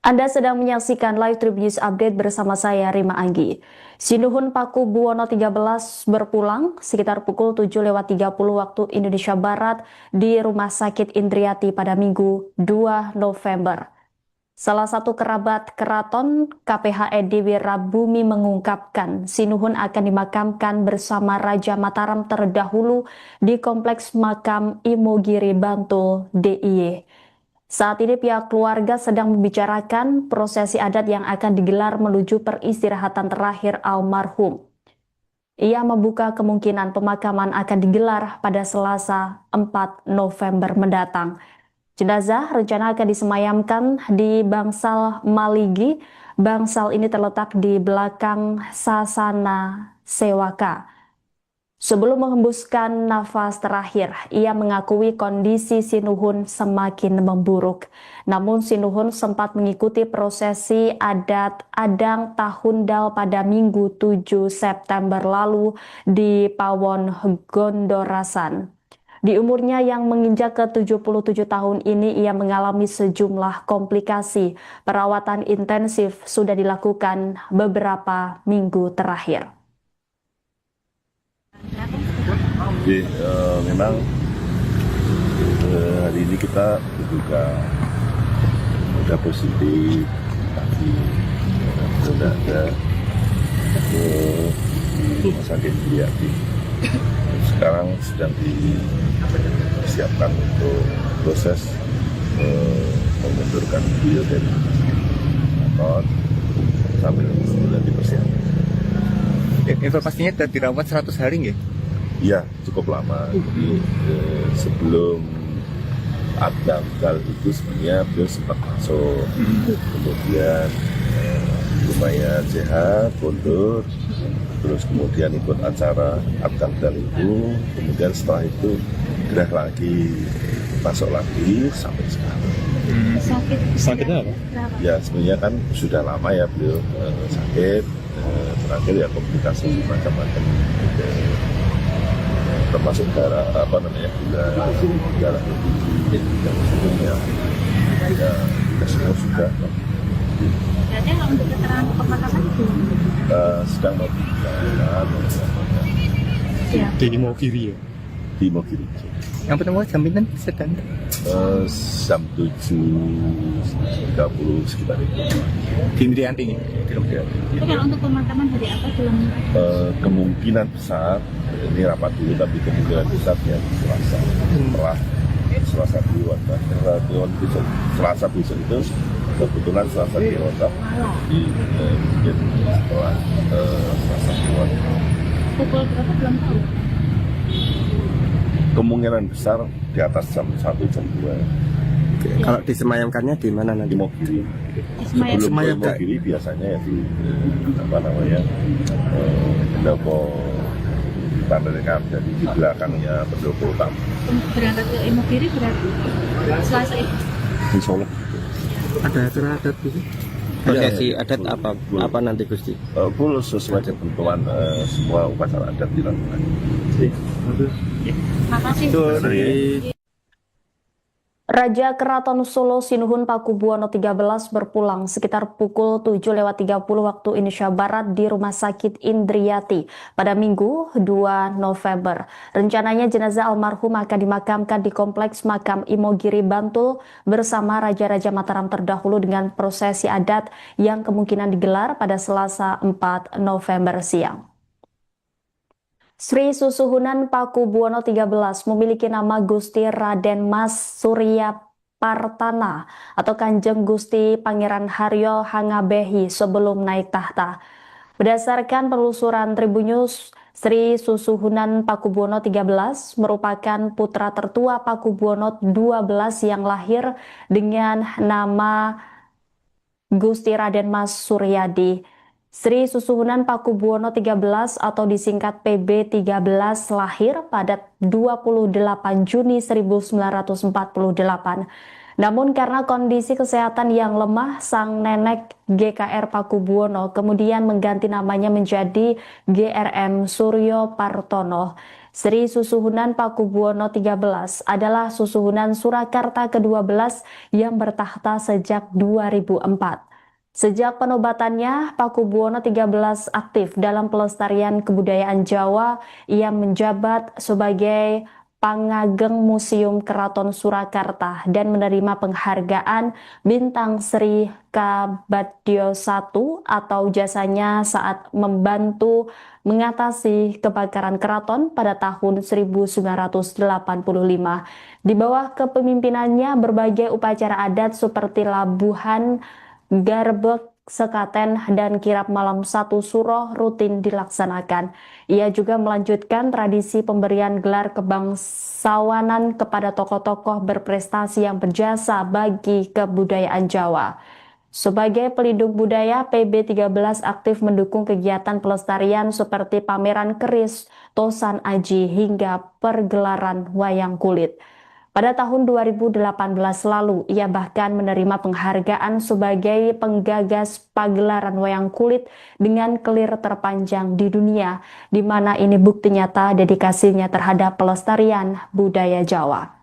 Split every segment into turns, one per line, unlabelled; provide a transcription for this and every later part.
Anda sedang menyaksikan Live Tribun News Update bersama saya, Rima Anggi. Sinuhun Pakubuwono 13 berpulang sekitar pukul 7.30 waktu Indonesia Barat di Rumah Sakit Indriati pada Minggu 2 November. Salah satu kerabat keraton KPHE Dewi Rabumi mengungkapkan Sinuhun akan dimakamkan bersama Raja Mataram terdahulu di Kompleks Makam Imogiri Bantul, DIY. Saat ini pihak keluarga sedang membicarakan prosesi adat yang akan digelar menuju peristirahatan terakhir almarhum. Ia membuka kemungkinan pemakaman akan digelar pada Selasa 4 November mendatang. Jenazah rencana akan disemayamkan di Bangsal Maligi. Bangsal ini terletak di belakang Sasana Sewaka. Sebelum menghembuskan nafas terakhir, ia mengakui kondisi Sinuhun semakin memburuk. Namun Sinuhun sempat mengikuti prosesi adat Adang Tahundal pada Minggu 7 September lalu di Pawon Gondorasan. Di umurnya yang menginjak ke 77 tahun ini, ia mengalami sejumlah komplikasi. Perawatan intensif sudah dilakukan beberapa minggu terakhir.
Jadi memang hari ini kita juga sudah positif, tapi sudah ada di Rumah Sakit Indriati. Sekarang sedang disiapkan untuk proses memundurkan beliau dari kantor sambil dipersiapkan.
Informasinya dirawat 100 hari nggih?
Iya, cukup lama. Jadi sebelum Adang itu sebenarnya beliau sempat masuk, kemudian lumayan sehat, mundur, terus kemudian ikut acara Adang itu, kemudian setelah itu gerah lagi, masuk lagi sampai sekarang.
Sakitnya apa?
Ya sebenarnya kan sudah lama ya beliau sakit, terakhir ya komplikasi macam-macam. termasuk darah darah yang sebelumnya ya kita semua sudah
Berarti kalau untuk keterangan pemakaman itu
sedang mau
Di Mogiri ya.
di Mogiri.
Yang pertama jaminan sedang.
Jam 7.30 sekitar itu.
Di Indrianti ini. Di Indrianti.
itu kalau untuk pemakaman hari apa belum
Kemungkinan besar ini rapat dulu, tapi kemungkinan besar ya Selasa setelah Selasa Kliwon besok, Selasa besok itu kebetulan Selasa Kliwon di mungkin setelah Selasa Kliwon
pukul berapa belum tahu.
kemungkinan besar di atas jam 1 jam 2
Kalau disemayamkannya di mana
di
nanti?
Mogiri.
Semayam.
Sebelum
Semayam,
ke Mogiri biasanya ya di pendopo Tanderikam, jadi di belakangnya pendopo utama
Berangkat ke Imogiri berarti Selasa itu.
di Solo.
Ada acara adat gitu? Prosesi adat apa nanti Gusti?
Full sesuai ketentuan semua upacara adat dilakukan.
Makasih.
Raja Keraton Solo Sinuhun Pakubuwono XIII berpulang sekitar pukul 7.30 waktu Indonesia Barat di Rumah Sakit Indriati pada Minggu 2 November. Rencananya jenazah almarhum akan dimakamkan di Kompleks Makam Imogiri Bantul bersama Raja-Raja Mataram terdahulu dengan prosesi adat yang kemungkinan digelar pada Selasa 4 November siang. Sri Susuhunan Pakubuwono XIII memiliki nama Gusti Raden Mas Surya Partana atau Kanjeng Gusti Pangeran Haryo Hangabehi sebelum naik tahta. Berdasarkan penelusuran Tribunnews, Sri Susuhunan Pakubuwono XIII merupakan putra tertua Pakubuwono XII yang lahir dengan nama Gusti Raden Mas Suryadi. Sri Susuhunan Pakubuwono XIII atau disingkat PB13 lahir pada 28 Juni 1948. Namun karena kondisi kesehatan yang lemah, sang nenek GKR Pakubuwono kemudian mengganti namanya menjadi GRM Suryo Partono. Sri Susuhunan Pakubuwono XIII adalah Susuhunan Surakarta ke-12 yang bertahta sejak 2004. Sejak penobatannya, Pakubuwono XIII aktif dalam pelestarian kebudayaan Jawa. Ia menjabat sebagai Pangageng Museum Keraton Surakarta dan menerima penghargaan Bintang Sri Kabadyo I atau jasanya saat membantu mengatasi kebakaran keraton pada tahun 1985. Di bawah kepemimpinannya, berbagai upacara adat seperti labuhan, garbek, sekaten, dan kirap malam satu suro rutin dilaksanakan. Ia juga melanjutkan tradisi pemberian gelar kebangsawanan kepada tokoh-tokoh berprestasi yang berjasa bagi kebudayaan Jawa. Sebagai pelindung budaya, PB13 aktif mendukung kegiatan pelestarian seperti pameran keris, tosan aji, hingga pergelaran wayang kulit. Pada tahun 2018 lalu, ia bahkan menerima penghargaan sebagai penggagas pagelaran wayang kulit dengan kelir terpanjang di dunia, di mana ini bukti nyata dedikasinya terhadap pelestarian budaya Jawa.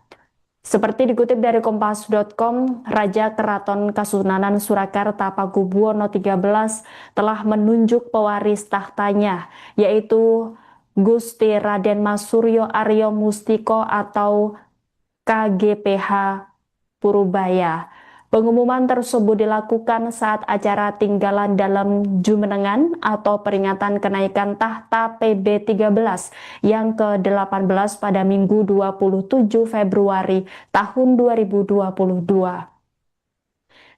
Seperti dikutip dari Kompas.com, Raja Keraton Kasunanan Surakarta Pakubuwono XIII telah menunjuk pewaris tahtanya, yaitu Gusti Raden Mas Suryo Aryo Mustiko atau KGPH Purubaya. Pengumuman tersebut dilakukan saat acara tinggalan dalam Jumenengan atau peringatan kenaikan tahta PB13 yang ke-18 pada Minggu 27 Februari tahun 2022.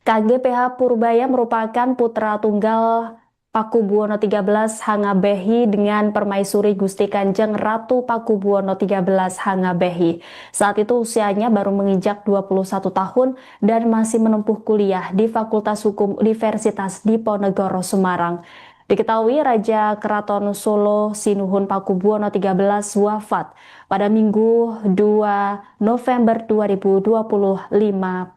KGPH Purubaya merupakan putra tunggal Pakubuwono XIII Hangabehi dengan Permaisuri Gusti Kanjeng Ratu Pakubuwono XIII Hangabehi. Saat itu usianya baru menginjak 21 tahun dan masih menempuh kuliah di Fakultas Hukum Universitas Diponegoro Semarang. Diketahui Raja Keraton Solo Sinuhun Pakubuwono XIII wafat pada Minggu 2 November 2025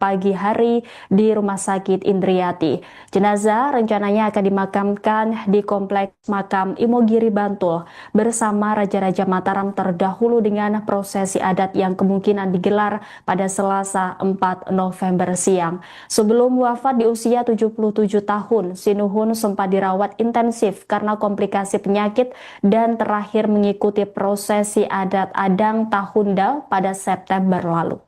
pagi hari di Rumah Sakit Indriati. Jenazah rencananya akan dimakamkan di Kompleks Makam Imogiri Bantul bersama Raja-Raja Mataram terdahulu dengan prosesi adat yang kemungkinan digelar pada Selasa 4 November siang. Sebelum wafat di usia 77 tahun, Sinuhun sempat dirawat intensif karena komplikasi penyakit dan terakhir mengikuti prosesi adat Adang Tahunda pada September lalu.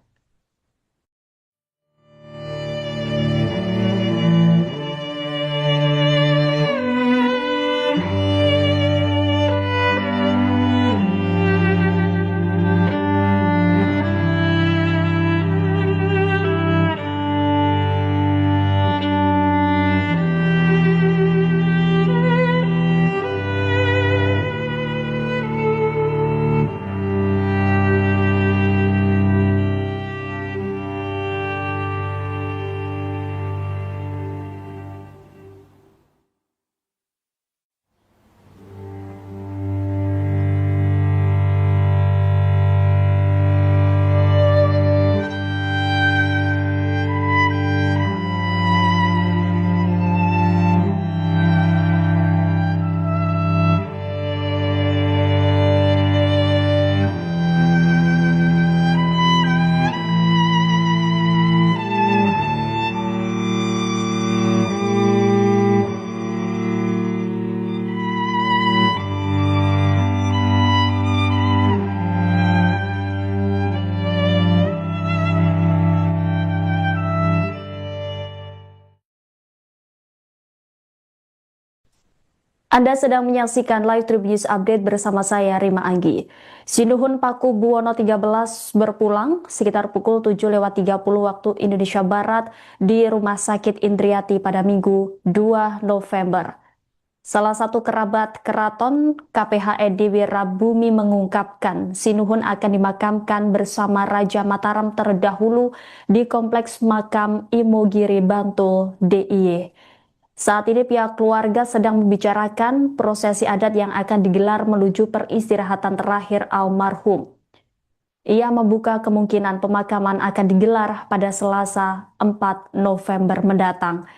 Anda sedang menyaksikan Live Tribun News Update bersama saya Rima Anggi. Sinuhun Paku Buwono 13 berpulang sekitar pukul 7.30 waktu Indonesia Barat di Rumah Sakit Indriati pada Minggu 2 November. Salah satu kerabat keraton KPHE Dewi Rabumi mengungkapkan Sinuhun akan dimakamkan bersama Raja Mataram terdahulu di Kompleks Makam Imogiri Bantul DIY. Saat ini pihak keluarga sedang membicarakan prosesi adat yang akan digelar menuju peristirahatan terakhir almarhum. Ia membuka kemungkinan pemakaman akan digelar pada Selasa 4 November mendatang.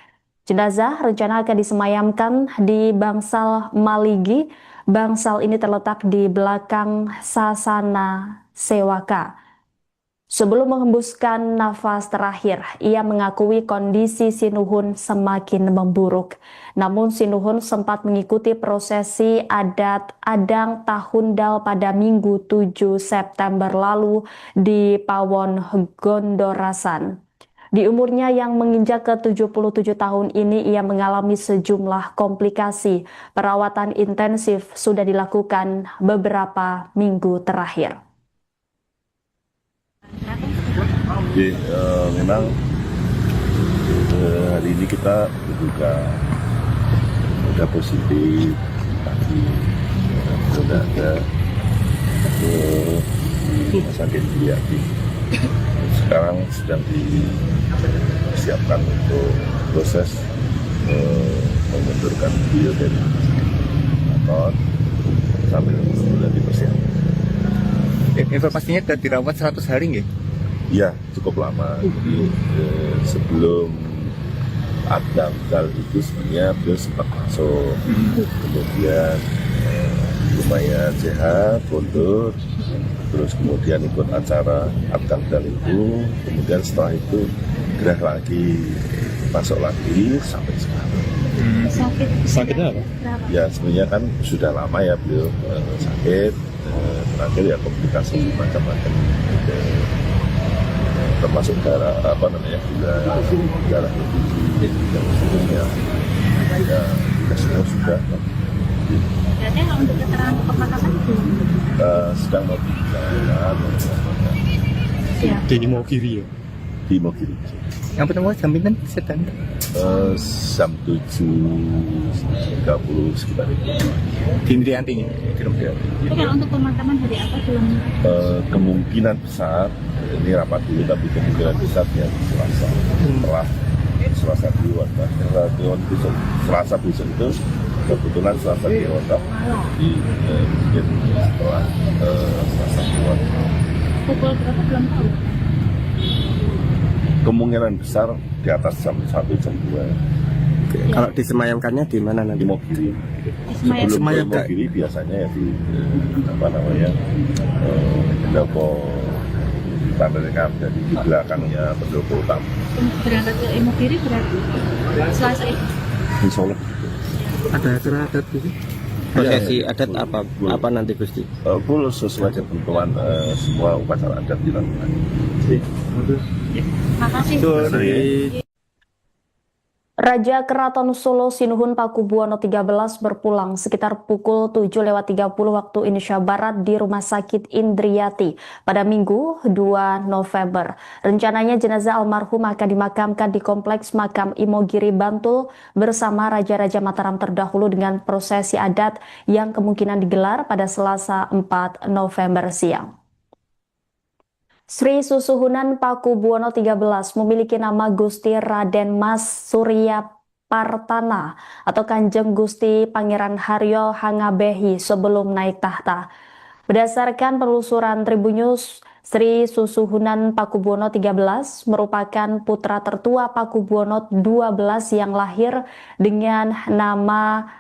Jenazah rencana akan disemayamkan di Bangsal Maligi. Bangsal ini terletak di belakang Sasana Sewaka. Sebelum menghembuskan nafas terakhir, ia mengakui kondisi Sinuhun semakin memburuk. Namun Sinuhun sempat mengikuti prosesi adat Adang Tahundal pada Minggu 7 September lalu di Pawon Gondorasan. Di umurnya yang menginjak ke 77 tahun ini, ia mengalami sejumlah komplikasi. Perawatan intensif sudah dilakukan beberapa minggu terakhir.
Jadi memang hari ini kita juga udah positif, tapi sudah ada ke rumah sakit Indriati. Sekarang sedang disiapkan untuk proses memundurkan beliau dari kantor sambil sudah dipersiapkan.
Informasinya sudah dirawat 100 hari nggih?
Iya, cukup lama. Jadi sebelum Adang itu sebenarnya beliau sempat masuk, kemudian lumayan sehat, mundur, terus kemudian ikut acara Adang itu, kemudian setelah itu gerah lagi, masuk lagi sampai sekarang.
Sakitnya apa?
Ya sebenarnya kan sudah lama ya beliau sakit, terakhir ya komplikasi macam-macam. Termasuk darah darah tinggi dan seterusnya ya semua sudah.
Berarti kalau untuk keterangan pemakaman
sedang mau bicara
Di Imogiri ya?
di Imogiri.
Yang pertama jaminan setan?
Jam 7.30 sekitar itu.
Di Indriati ya?
tapi kalau untuk pemakaman hari apa belum?
Kemungkinan besar ini rapat dulu, tapi kemungkinan besar ya Selasa. Setelah Selasa duluan, Selasa besok itu Kebetulan Selasa dirontak di mungkin setelah Selasa keluar.
Pukul berapa belum tahu.
Kemungkinan besar di atas jam 1 jam 2.
Kalau disemayamkannya di mana
Di
nanti?
Mogiri.
Semayam.
Sebelum
Semayam,
ke Mogiri biasanya ya di apa namanya pendopo Panderengan, jadi di belakangnya pendopo utama.
Berangkat ke Imogiri berarti Selasa itu.
Insya Allah.
Ada acara adat gitu? Prosesi adat apa nanti Gusti?
Full sesuai ketentuan semua upacara adat dilakukan.
Makasih.
Raja Keraton Solo Sinuhun Pakubuwono XIII berpulang sekitar pukul 7.30 waktu Indonesia Barat di Rumah Sakit Indriati pada Minggu 2 November. Rencananya jenazah almarhum akan dimakamkan di Kompleks Makam Imogiri Bantul bersama Raja-Raja Mataram terdahulu dengan prosesi adat yang kemungkinan digelar pada Selasa 4 November siang. Sri Susuhunan Pakubuwono XIII memiliki nama Gusti Raden Mas Surya Partana atau Kanjeng Gusti Pangeran Haryo Hangabehi sebelum naik tahta. Berdasarkan penelusuran Tribunnews, Sri Susuhunan Pakubuwono XIII merupakan putra tertua Pakubuwono XII yang lahir dengan nama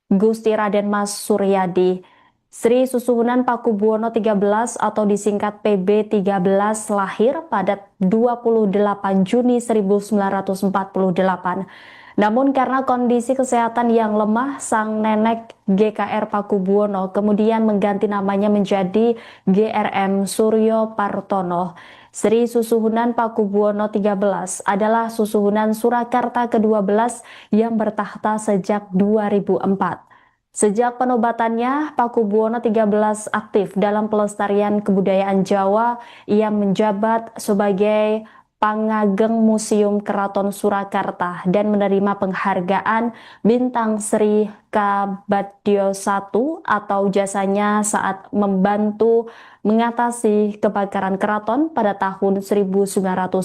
Gusti Raden Mas Suryadi. Sri Susuhunan Pakubuwono XIII atau disingkat PB13 lahir pada 28 Juni 1948. Namun karena kondisi kesehatan yang lemah, sang nenek GKR Pakubuwono kemudian mengganti namanya menjadi GRM Suryo Partono. Sri Susuhunan Pakubuwono XIII adalah susuhunan Surakarta ke-12 yang bertahta sejak 2004. Sejak penobatannya, Pakubuwono XIII aktif dalam pelestarian kebudayaan Jawa. Ia menjabat sebagai Pangageng Museum Keraton Surakarta dan menerima penghargaan Bintang Sri Kabadyo I atau jasanya saat membantu mengatasi kebakaran keraton pada tahun 1985.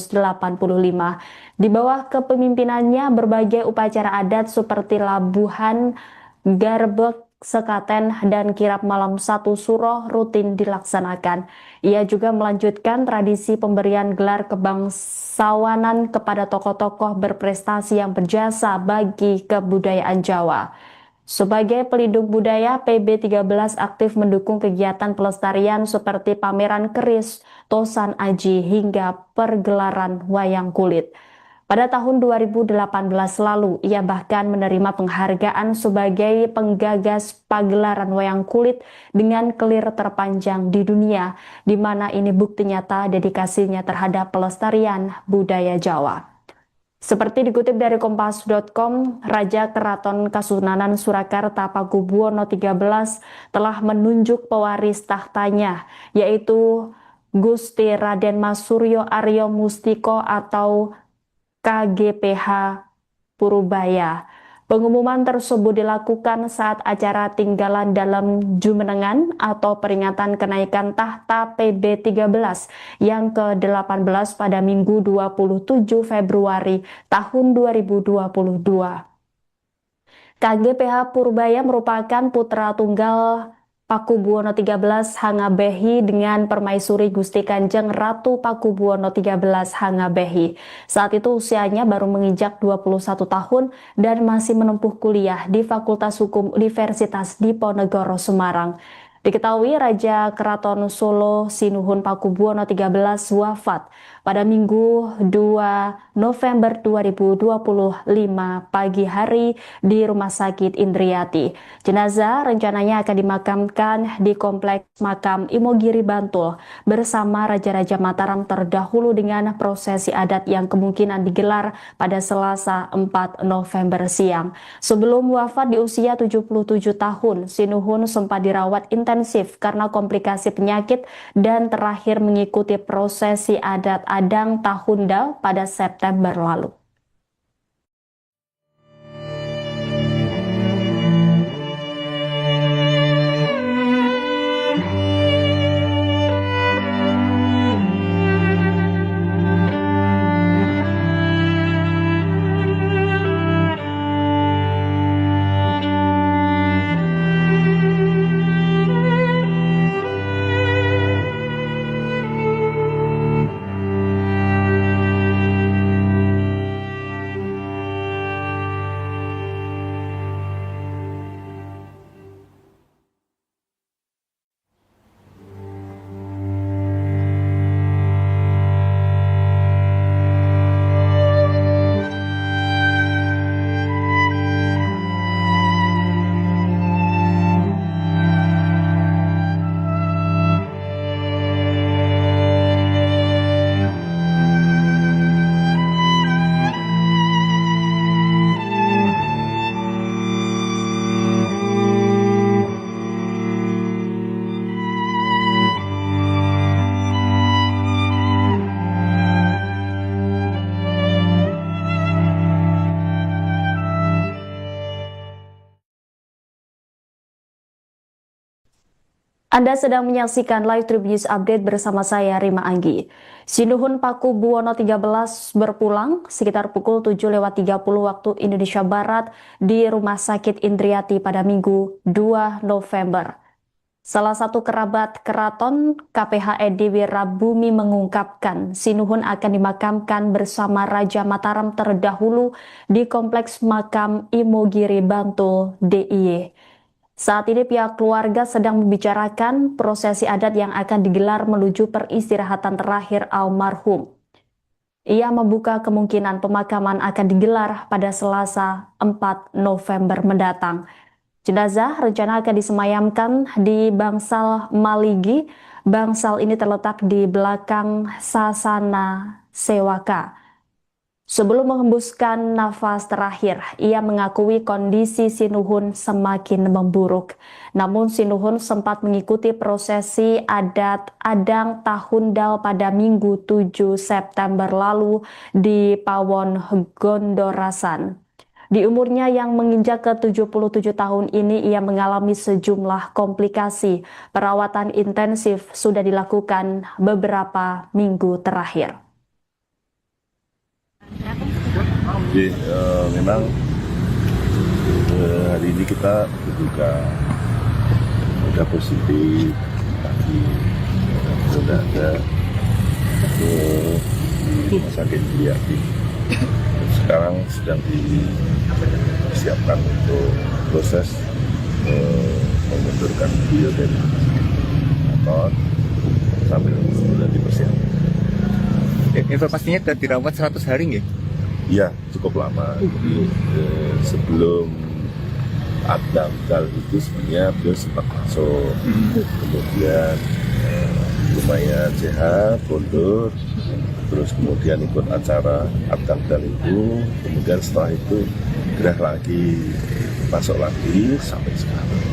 Di bawah kepemimpinannya, berbagai upacara adat seperti labuhan, garbek, sekaten, dan kirap malam satu suro rutin dilaksanakan. Ia juga melanjutkan tradisi pemberian gelar kebangsawanan kepada tokoh-tokoh berprestasi yang berjasa bagi kebudayaan Jawa. Sebagai pelindung budaya, PB13 aktif mendukung kegiatan pelestarian seperti pameran keris, tosan aji, hingga pergelaran wayang kulit. Pada tahun 2018 lalu, ia bahkan menerima penghargaan sebagai penggagas pagelaran wayang kulit dengan kelir terpanjang di dunia, di mana ini bukti nyata dedikasinya terhadap pelestarian budaya Jawa. Seperti dikutip dari Kompas.com, Raja Keraton Kasunanan Surakarta Pakubuwono XIII telah menunjuk pewaris tahtanya, yaitu Gusti Raden Mas Suryo Aryo Mustiko atau KGPH Purubaya. Pengumuman tersebut dilakukan saat acara tinggalan dalam Jumenengan atau peringatan kenaikan tahta PB13 yang ke-18 pada Minggu 27 Februari tahun 2022. KGPH Purubaya merupakan putra tunggal Pakubuwono XIII Hangabehi dengan permaisuri Gusti Kanjeng Ratu Pakubuwono XIII Hangabehi. Saat itu usianya baru menginjak 21 tahun dan masih menempuh kuliah di Fakultas Hukum Universitas Diponegoro Semarang. Diketahui Raja Keraton Solo Sinuhun Pakubuwono XIII wafat pada Minggu 2 November 2025 pagi hari di Rumah Sakit Indriati. Jenazah rencananya akan dimakamkan di Kompleks Makam Imogiri Bantul bersama Raja-Raja Mataram terdahulu dengan prosesi adat yang kemungkinan digelar pada Selasa 4 November siang. Sebelum wafat di usia 77 tahun, Sinuhun sempat dirawat intensif karena komplikasi penyakit dan terakhir mengikuti prosesi adat Adang Tahunda pada September lalu. Anda sedang menyaksikan live Tribun News Update bersama saya Rima Anggi. Sinuhun Pakubuwono 13 berpulang sekitar pukul 7.30 waktu Indonesia Barat di Rumah Sakit Indriati pada Minggu 2 November. Salah satu kerabat keraton KPHED Wirabumi mengungkapkan Sinuhun akan dimakamkan bersama Raja Mataram terdahulu di Kompleks Makam Imogiri Bantul DIY. Saat ini pihak keluarga sedang membicarakan prosesi adat yang akan digelar menuju peristirahatan terakhir almarhum. Ia membuka kemungkinan pemakaman akan digelar pada Selasa 4 November mendatang. Jenazah rencana akan disemayamkan di Bangsal Maligi. Bangsal ini terletak di belakang Sasana Sewaka. Sebelum menghembuskan nafas terakhir, ia mengakui kondisi Sinuhun semakin memburuk. Namun Sinuhun sempat mengikuti prosesi adat Adang Tahun Dal pada Minggu 7 September lalu di Pawon Gondorasan. Di umurnya yang menginjak ke 77 tahun ini, ia mengalami sejumlah komplikasi. Perawatan intensif sudah dilakukan beberapa minggu terakhir.
Jadi memang hari ini kita berduka ada positif tapi sudah ada ke rumah sakit Indriati. Sekarang sedang disiapkan untuk proses memundurkan beliau dari kantor sambil sudah dipersiapkan.
Informasinya dirawat 100 hari nggih?
Iya, cukup lama. Jadi sebelum Adang Dal itu sebenarnya beliau sempat masuk, kemudian lumayan sehat, mundur, terus kemudian ikut acara Adang Dal itu, kemudian setelah itu gerah lagi, masuk lagi sampai sekarang.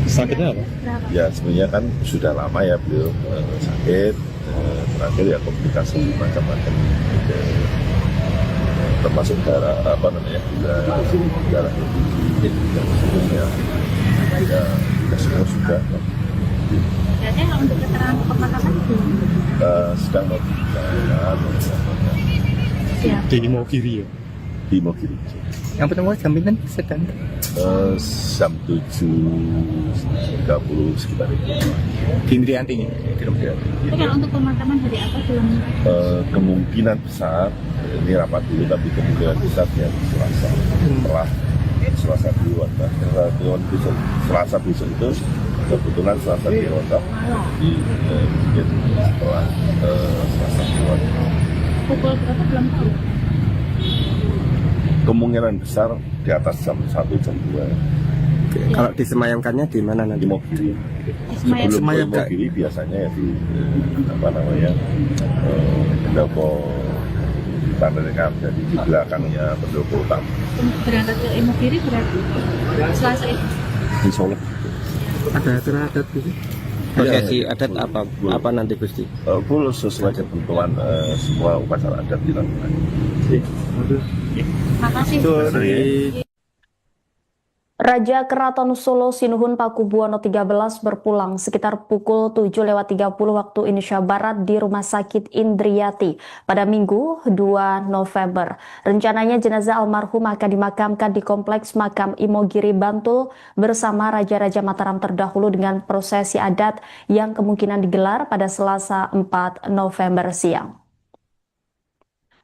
Sakitnya apa?
Ya sebenarnya kan sudah lama ya beliau sakit, terakhir ya komplikasi macam-macam. Termasuk darah darah tinggi dan sebagainya ya kita semua sudah
Kayaknya untuk keterangan pemakaman itu
sedang membicarakan
Di Imogiri ya?
di Mogiri
Yang pertama jaminan sedang
jam 7.30 sekitar itu
di Indriati nih.
itu kalau untuk pemakaman hari apa belum
kemungkinan besar ini rapat dulu tapi kemungkinan besar ya Selasa setelah Selasa Kliwon besok Selasa besok itu kebetulan Selasa Kliwon di mungkin setelah Selasa Kliwon
pukul berapa belum tahu.
kemungkinan besar di atas jam 1 jam 2
Kalau disemayamkannya di mana
di
nanti?
Mogiri.
Semayam.
Sebelum
Semayam,
ke Mogiri biasanya ya di pendopo Tandengan, jadi di belakangnya pendopo utama
Berangkat ke Imogiri berarti Selasa itu.
di Solo.
Ada acara adat gitu? Prosesi adat apa nanti Gusti?
Full sesuai ketentuan semua upacara adat dilakukan.
Makasih.
Raja Keraton Solo Sinuhun Pakubuwono 13 berpulang sekitar pukul 7.30 waktu Indonesia Barat di Rumah Sakit Indriati pada Minggu 2 November. Rencananya jenazah almarhum akan dimakamkan di Kompleks Makam Imogiri Bantul bersama Raja-Raja Mataram terdahulu dengan prosesi adat yang kemungkinan digelar pada Selasa 4 November siang.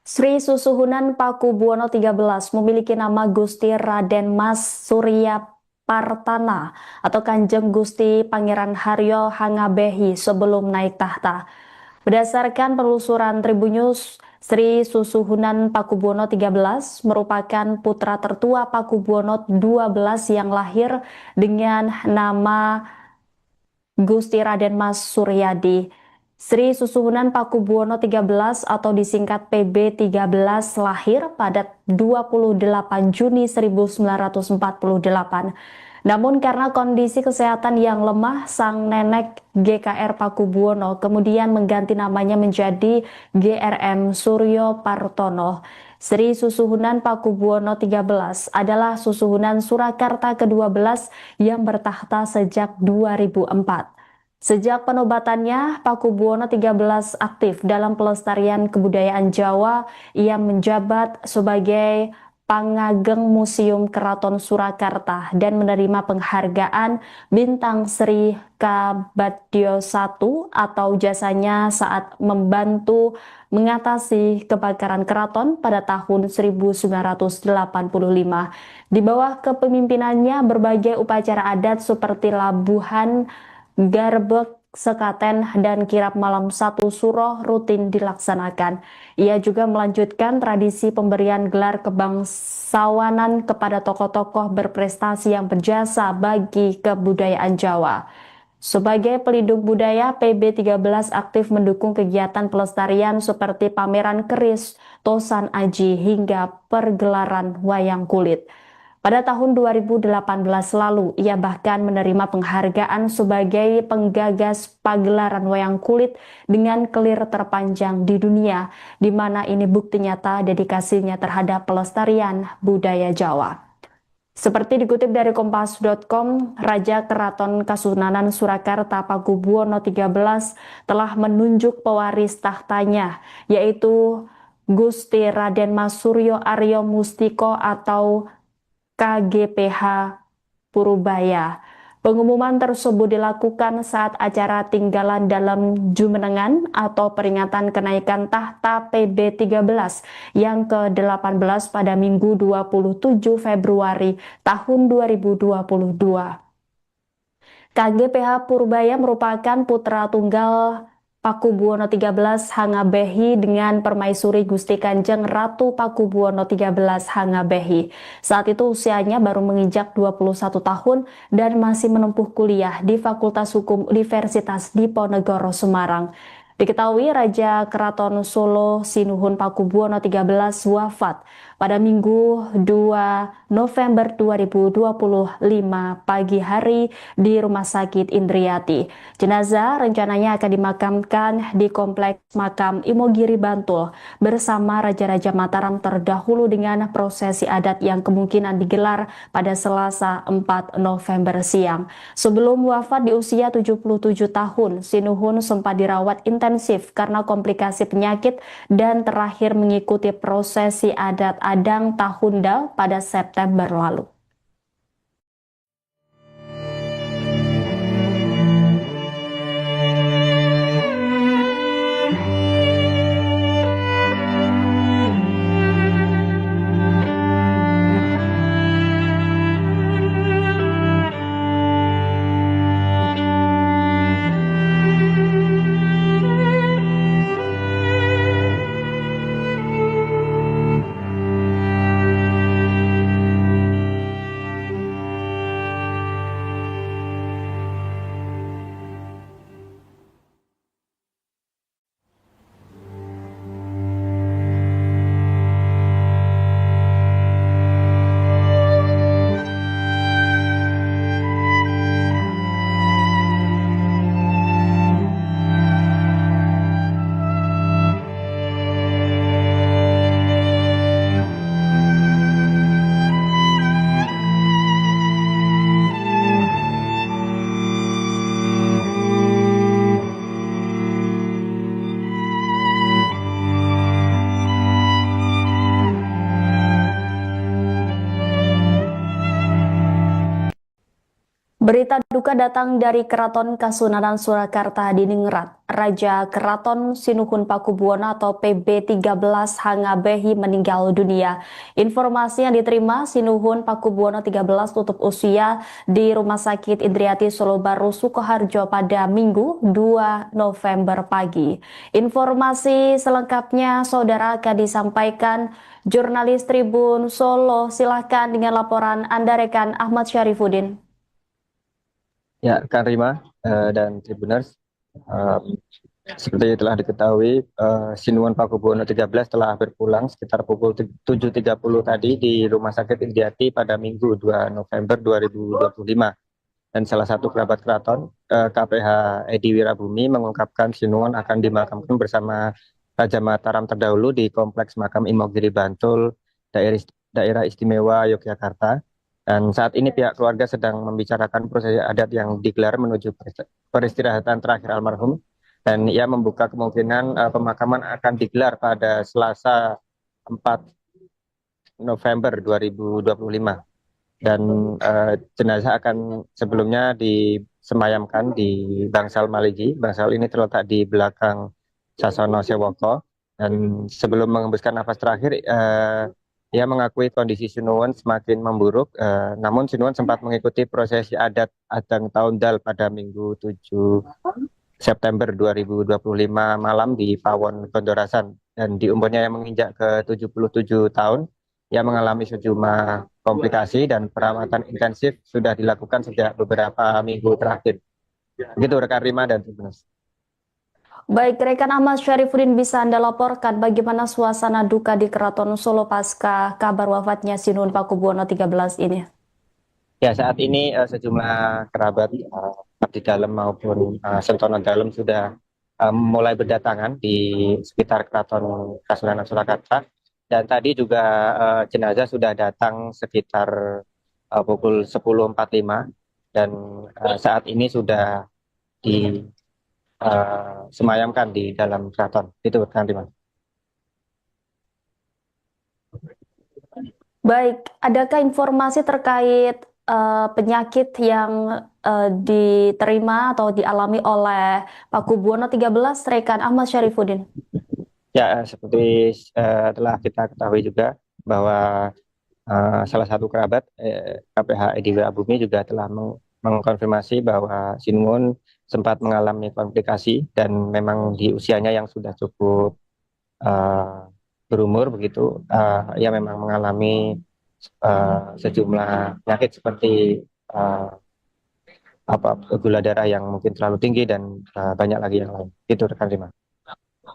Sri Susuhunan Pakubuwono 13 memiliki nama Gusti Raden Mas Surya Partana atau Kanjeng Gusti Pangeran Haryo Hangabehi sebelum naik tahta. Berdasarkan penelusuran Tribun News, Sri Susuhunan Pakubuwono 13 merupakan putra tertua Pakubuwono 12 yang lahir dengan nama Gusti Raden Mas Suryadi. Sri Susuhunan Pakubuwono 13 atau disingkat PB 13 lahir pada 28 Juni 1948. Namun karena kondisi kesehatan yang lemah, sang nenek GKR Pakubuwono kemudian mengganti namanya menjadi GRM Suryo Partono. Sri Susuhunan Pakubuwono XIII adalah susuhunan Surakarta ke-12 yang bertahta sejak 2004. Sejak penobatannya, Pakubuwono XIII aktif dalam pelestarian kebudayaan Jawa. Ia menjabat sebagai Pangageng Museum Keraton Surakarta dan menerima penghargaan Bintang Sri Kabadyo I atau jasanya saat membantu mengatasi kebakaran keraton pada tahun 1985. Di bawah kepemimpinannya, berbagai upacara adat seperti labuhan, garbek, sekaten, dan kirap malam satu suro rutin dilaksanakan. Ia juga melanjutkan tradisi pemberian gelar kebangsawanan kepada tokoh-tokoh berprestasi yang berjasa bagi kebudayaan Jawa. Sebagai pelindung budaya, PB13 aktif mendukung kegiatan pelestarian seperti pameran keris, tosan aji, hingga pergelaran wayang kulit. Pada tahun 2018 lalu, ia bahkan menerima penghargaan sebagai penggagas pagelaran wayang kulit dengan kelir terpanjang di dunia, di mana ini bukti nyata dedikasinya terhadap pelestarian budaya Jawa. Seperti dikutip dari Kompas.com, Raja Keraton Kasunanan Surakarta Pakubuwono XIII telah menunjuk pewaris tahtanya, yaitu Gusti Raden Mas Suryo Aryo Mustiko atau KGPH Purubaya. Pengumuman tersebut dilakukan saat acara tinggalan dalam Jumenengan atau peringatan kenaikan tahta PB13 yang ke-18 pada Minggu 27 Februari tahun 2022. KGPH Purubaya merupakan putra tunggal Pakubuwono XIII Hangabehi dengan permaisuri Gusti Kanjeng Ratu Pakubuwono XIII Hangabehi. Saat itu usianya baru menginjak 21 tahun dan masih menempuh kuliah di Fakultas Hukum Universitas Diponegoro Semarang. Diketahui Raja Keraton Solo Sinuhun Pakubuwono XIII wafat pada Minggu 2 November 2025 pagi hari di Rumah Sakit Indriati. Jenazah rencananya akan dimakamkan di Kompleks Makam Imogiri Bantul bersama Raja-Raja Mataram terdahulu dengan prosesi adat yang kemungkinan digelar pada Selasa 4 November siang. Sebelum wafat di usia 77 tahun, Sinuhun sempat dirawat intensif karena komplikasi penyakit dan terakhir mengikuti prosesi adat Adang Tahunda pada September lalu. Berita duka datang dari Keraton Kasunanan Surakarta di Ningrat. Raja Keraton Sinuhun Pakubuwono atau PB13 Hangabehi meninggal dunia. Informasi yang diterima, Sinuhun Pakubuwono XIII tutup usia di Rumah Sakit Indriati Solo Baru Sukoharjo pada Minggu 2 November pagi. Informasi selengkapnya saudara akan disampaikan jurnalis Tribun Solo. Silahkan dengan laporan Anda rekan Ahmad Syarifuddin.
Ya, Kak Rima dan Tribuners, seperti telah diketahui, Sinuhun Pakubuwono XIII telah berpulang sekitar pukul 7.30 tadi di Rumah Sakit Indriati pada Minggu 2 November 2025. Dan salah satu kerabat keraton, KPH Edi Wirabumi, mengungkapkan Sinuhun akan dimakamkan bersama Raja Mataram terdahulu di Kompleks Makam Imogiri Bantul, Daerah Istimewa Yogyakarta. Dan saat ini pihak keluarga sedang membicarakan prosesi adat yang digelar menuju peristirahatan terakhir almarhum. Dan ia membuka kemungkinan pemakaman akan digelar pada Selasa 4 November 2025. Dan jenazah akan sebelumnya disemayamkan di Bangsal Maligi. Bangsal ini terletak di belakang Sasono Sewoko. Dan sebelum mengembuskan nafas terakhir, ia mengakui kondisi Sinuwun semakin memburuk, namun Sinuwun sempat mengikuti prosesi adat Adang Taundal pada Minggu 7 September 2025 malam di Pawon Gondorasan. Dan di umurnya yang menginjak ke 77 tahun, ia mengalami sejumlah komplikasi dan perawatan intensif sudah dilakukan sejak beberapa minggu terakhir. Begitu rekan Rima dan Tribuners.
Baik, rekan Ahmad Syarifuddin, bisa Anda laporkan bagaimana suasana duka di Keraton Solo pasca kabar wafatnya Sinuhun Pakubuwono 13 ini?
Ya, saat ini sejumlah kerabat abdi dalam maupun sentono dalam sudah mulai berdatangan di sekitar Keraton Kasunanan Surakarta. Dan tadi juga jenazah sudah datang sekitar pukul 10.45 dan saat ini sudah disemayamkan di dalam keraton. Itu rekan Rima.
Baik, adakah informasi terkait penyakit yang diterima atau dialami oleh Pakubuwono 13, rekan Ahmad Syarifuddin?
Ya, seperti telah kita ketahui juga bahwa salah satu kerabat KPH Edi Abumi juga telah mengkonfirmasi bahwa Sinuwun sempat mengalami komplikasi dan memang di usianya yang sudah cukup berumur begitu, ia memang mengalami sejumlah penyakit seperti gula darah yang mungkin terlalu tinggi dan banyak lagi yang lain. Itu rekan Rima.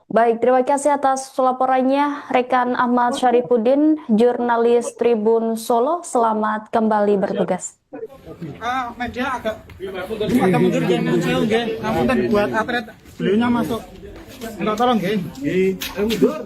Baik, terima kasih atas laporannya rekan Ahmad Syarifuddin, jurnalis Tribun Solo. Selamat kembali bertugas.
Media agak mundur jangan jauh nggih. Ngapunten buat atlet beliaunya masuk. Enggak tolong nggih. Nggih, mundur.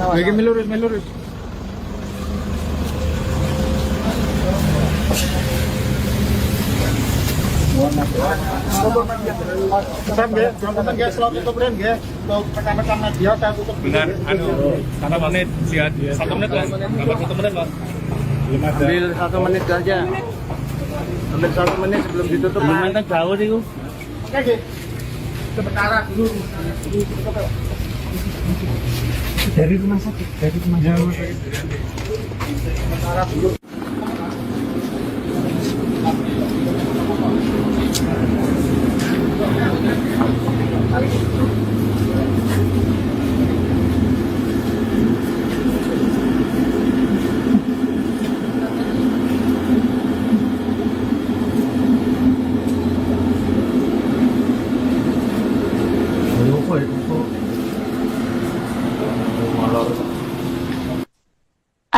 Lagi melurus. Pesan nggih, jangan nggih slot itu brand nggih. Untuk rekan-rekan media saya tutup
Dengan 1 menit, lihat 1 menit Mas. Dapat 1 menit Mas.
ambil 1 menit aja. Ambil 1 menit sebelum ditutup.
Lumayan jauh sih itu.
Oke nggih. Sementara dulu. Dari rumah sakit. Sementara dulu.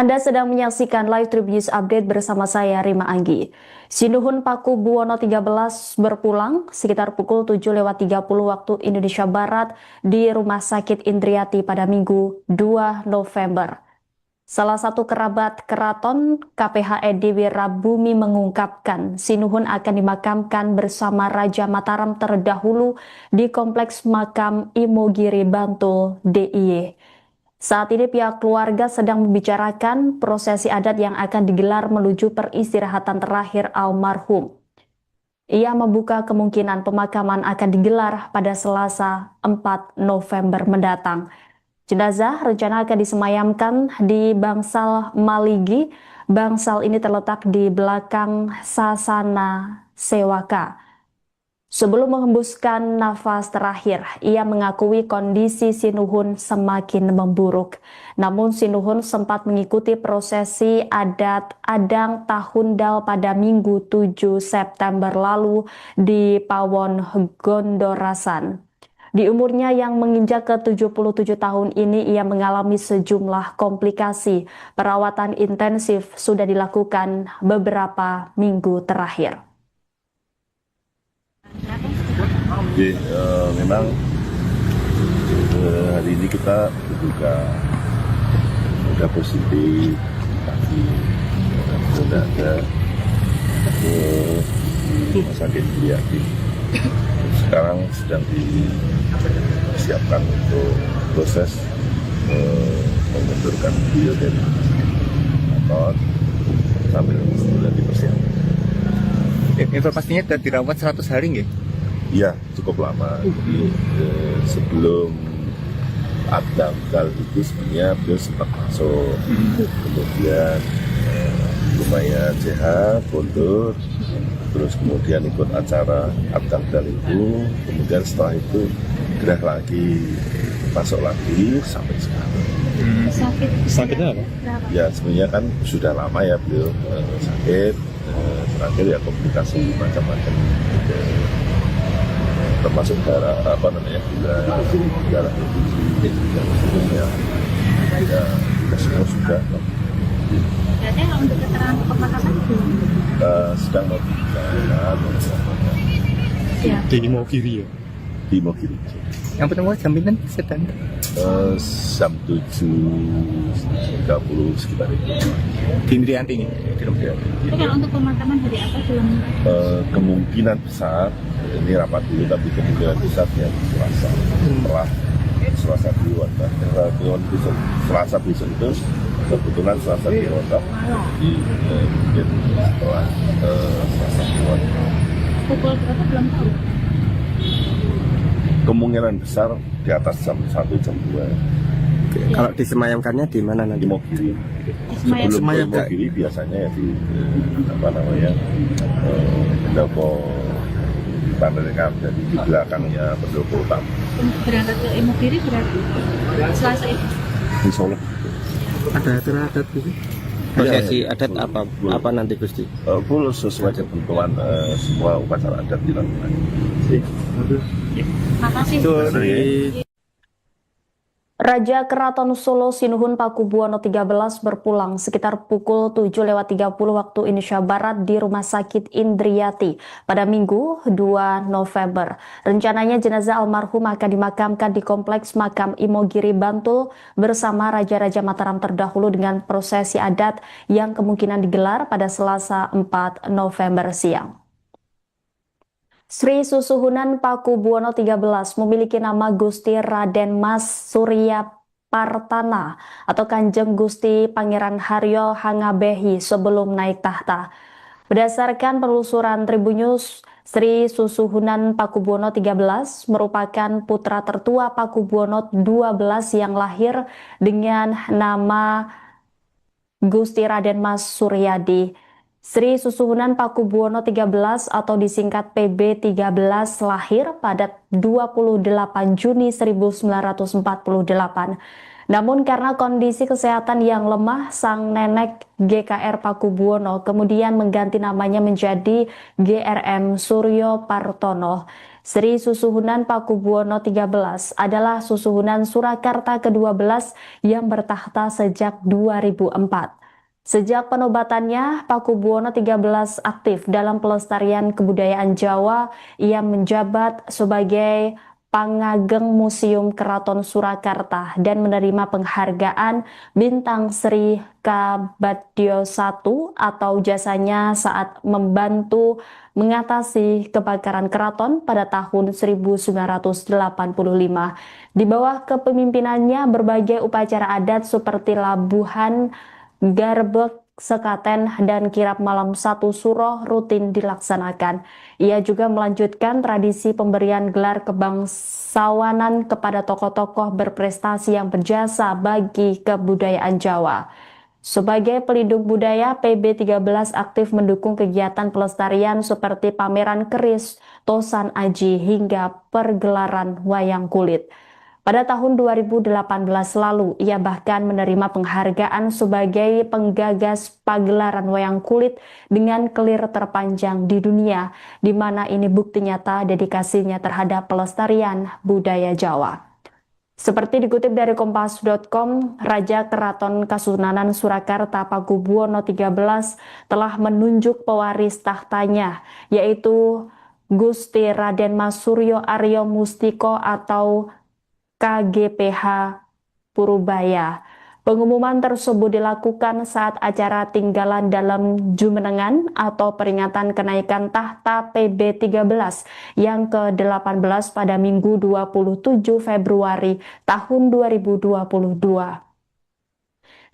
Anda sedang menyaksikan live Tribun News Update bersama saya Rima Anggi. Sinuhun Pakubuwono 13 berpulang sekitar pukul 7.30 waktu Indonesia Barat di Rumah Sakit Indriati pada Minggu 2 November. Salah satu kerabat keraton KPHE Dewi Rabumi mengungkapkan Sinuhun akan dimakamkan bersama Raja Mataram terdahulu di Kompleks Makam Imogiri Bantul DIY. Saat ini pihak keluarga sedang membicarakan prosesi adat yang akan digelar menuju peristirahatan terakhir almarhum. Ia membuka kemungkinan pemakaman akan digelar pada Selasa 4 November mendatang. Jenazah rencana akan disemayamkan di Bangsal Maligi. Bangsal ini terletak di belakang Sasana Sewaka. Sebelum menghembuskan nafas terakhir, ia mengakui kondisi Sinuhun semakin memburuk. Namun Sinuhun sempat mengikuti prosesi adat Adang Tahundal pada Minggu 7 September lalu di Pawon Gondorasan. Di umurnya yang menginjak ke 77 tahun ini, ia mengalami sejumlah komplikasi. Perawatan intensif sudah dilakukan beberapa minggu terakhir.
Jadi memang hari ini kita juga udah positif, tapi sudah ada ke rumah sakit Indriati. Sekarang sedang disiapkan untuk proses memundurkan beliau dari kantor sambil sudah dipersiapkan.
Informasinya sudah dirawat 100 hari nggih?
Iya, cukup lama. Jadi sebelum Adangkal itu sebenarnya beliau sempat masuk, kemudian lumayan sehat, mundur, terus kemudian ikut acara Adangkal itu, kemudian setelah itu gerah lagi, masuk lagi sampai sekarang.
Sakitnya apa?
Ya sebenarnya kan sudah lama ya beliau sakit, terakhir ya komplikasi macam-macam. Termasuk darah darah tinggi dan sebagainya ya semua sudah.
Berarti untuk keterangan pemakaman itu
Sedang mau bicara
Di Imogiri ya?
di Mogiri.
Yang pertama jaminan sedang
Jam 7.30 sekitar itu.
di Indrianti ini.
tapi kalau untuk pemakaman hari apa belum
Kemungkinan besar ini rapat dulu, tapi kemungkinan besar ya Selasa setelah Selasa Kliwon. Besok Selasa besok itu kebetulan Selasa Kliwon, jadi mungkin setelah Selasa Kliwon.
pukul berapa belum tahu.
Kemungkinan besar di atas jam 1 jam 2
Kalau disemayamkannya di mana nanti?
di Mogiri.
Semayam.
Sebelum di Mogiri biasanya ya di pendopo Panderengan, jadi di belakangnya pendopo utama
Berangkat ke Imogiri berarti Selasa itu.
di Solo.
Ada acara adat gitu? Prosesi adat apa nanti Gusti?
Full sesuai ketentuan semua upacara adat dilakukan.
Makasih.
Raja Keraton Solo Sinuhun Pakubuwono 13 berpulang sekitar pukul 7.30 waktu Indonesia Barat di Rumah Sakit Indriati pada Minggu 2 November. Rencananya jenazah almarhum akan dimakamkan di Kompleks Makam Imogiri Bantul bersama Raja-Raja Mataram terdahulu dengan prosesi adat yang kemungkinan digelar pada Selasa 4 November siang. Sri Susuhunan Pakubuwono 13 memiliki nama Gusti Raden Mas Surya Partana atau Kanjeng Gusti Pangeran Haryo Hangabehi sebelum naik tahta. Berdasarkan penelusuran Tribun News, Sri Susuhunan Pakubuwono 13 merupakan putra tertua Pakubuwono 12 yang lahir dengan nama Gusti Raden Mas Suryadi. Sri Susuhunan Pakubuwono 13 atau disingkat PB 13 lahir pada 28 Juni 1948. Namun karena kondisi kesehatan yang lemah, sang nenek GKR Pakubuwono kemudian mengganti namanya menjadi GRM Suryo Partono. Sri Susuhunan Pakubuwono XIII adalah susuhunan Surakarta ke-12 yang bertahta sejak 2004. Sejak penobatannya, Pakubuwono XIII aktif dalam pelestarian kebudayaan Jawa. Ia menjabat sebagai Pangageng Museum Keraton Surakarta dan menerima penghargaan Bintang Sri Kabadyo I atau jasanya saat membantu mengatasi kebakaran keraton pada tahun 1985. Di bawah kepemimpinannya, berbagai upacara adat seperti labuhan, garbek, sekaten, dan kirap malam satu suro rutin dilaksanakan. Ia juga melanjutkan tradisi pemberian gelar kebangsawanan kepada tokoh-tokoh berprestasi yang berjasa bagi kebudayaan Jawa. Sebagai pelindung budaya, PB13 aktif mendukung kegiatan pelestarian seperti pameran keris, tosan aji, hingga pergelaran wayang kulit. Pada tahun 2018 lalu, ia bahkan menerima penghargaan sebagai penggagas pagelaran wayang kulit dengan kelir terpanjang di dunia, di mana ini bukti nyata dedikasinya terhadap pelestarian budaya Jawa. Seperti dikutip dari Kompas.com, Raja Keraton Kasunanan Surakarta Pakubuwono XIII telah menunjuk pewaris tahtanya, yaitu Gusti Raden Mas Suryo Aryo Mustiko atau KGPH Purubaya. Pengumuman tersebut dilakukan saat acara tinggalan dalam Jumenengan atau peringatan kenaikan tahta PB13 yang ke-18 pada Minggu 27 Februari tahun 2022.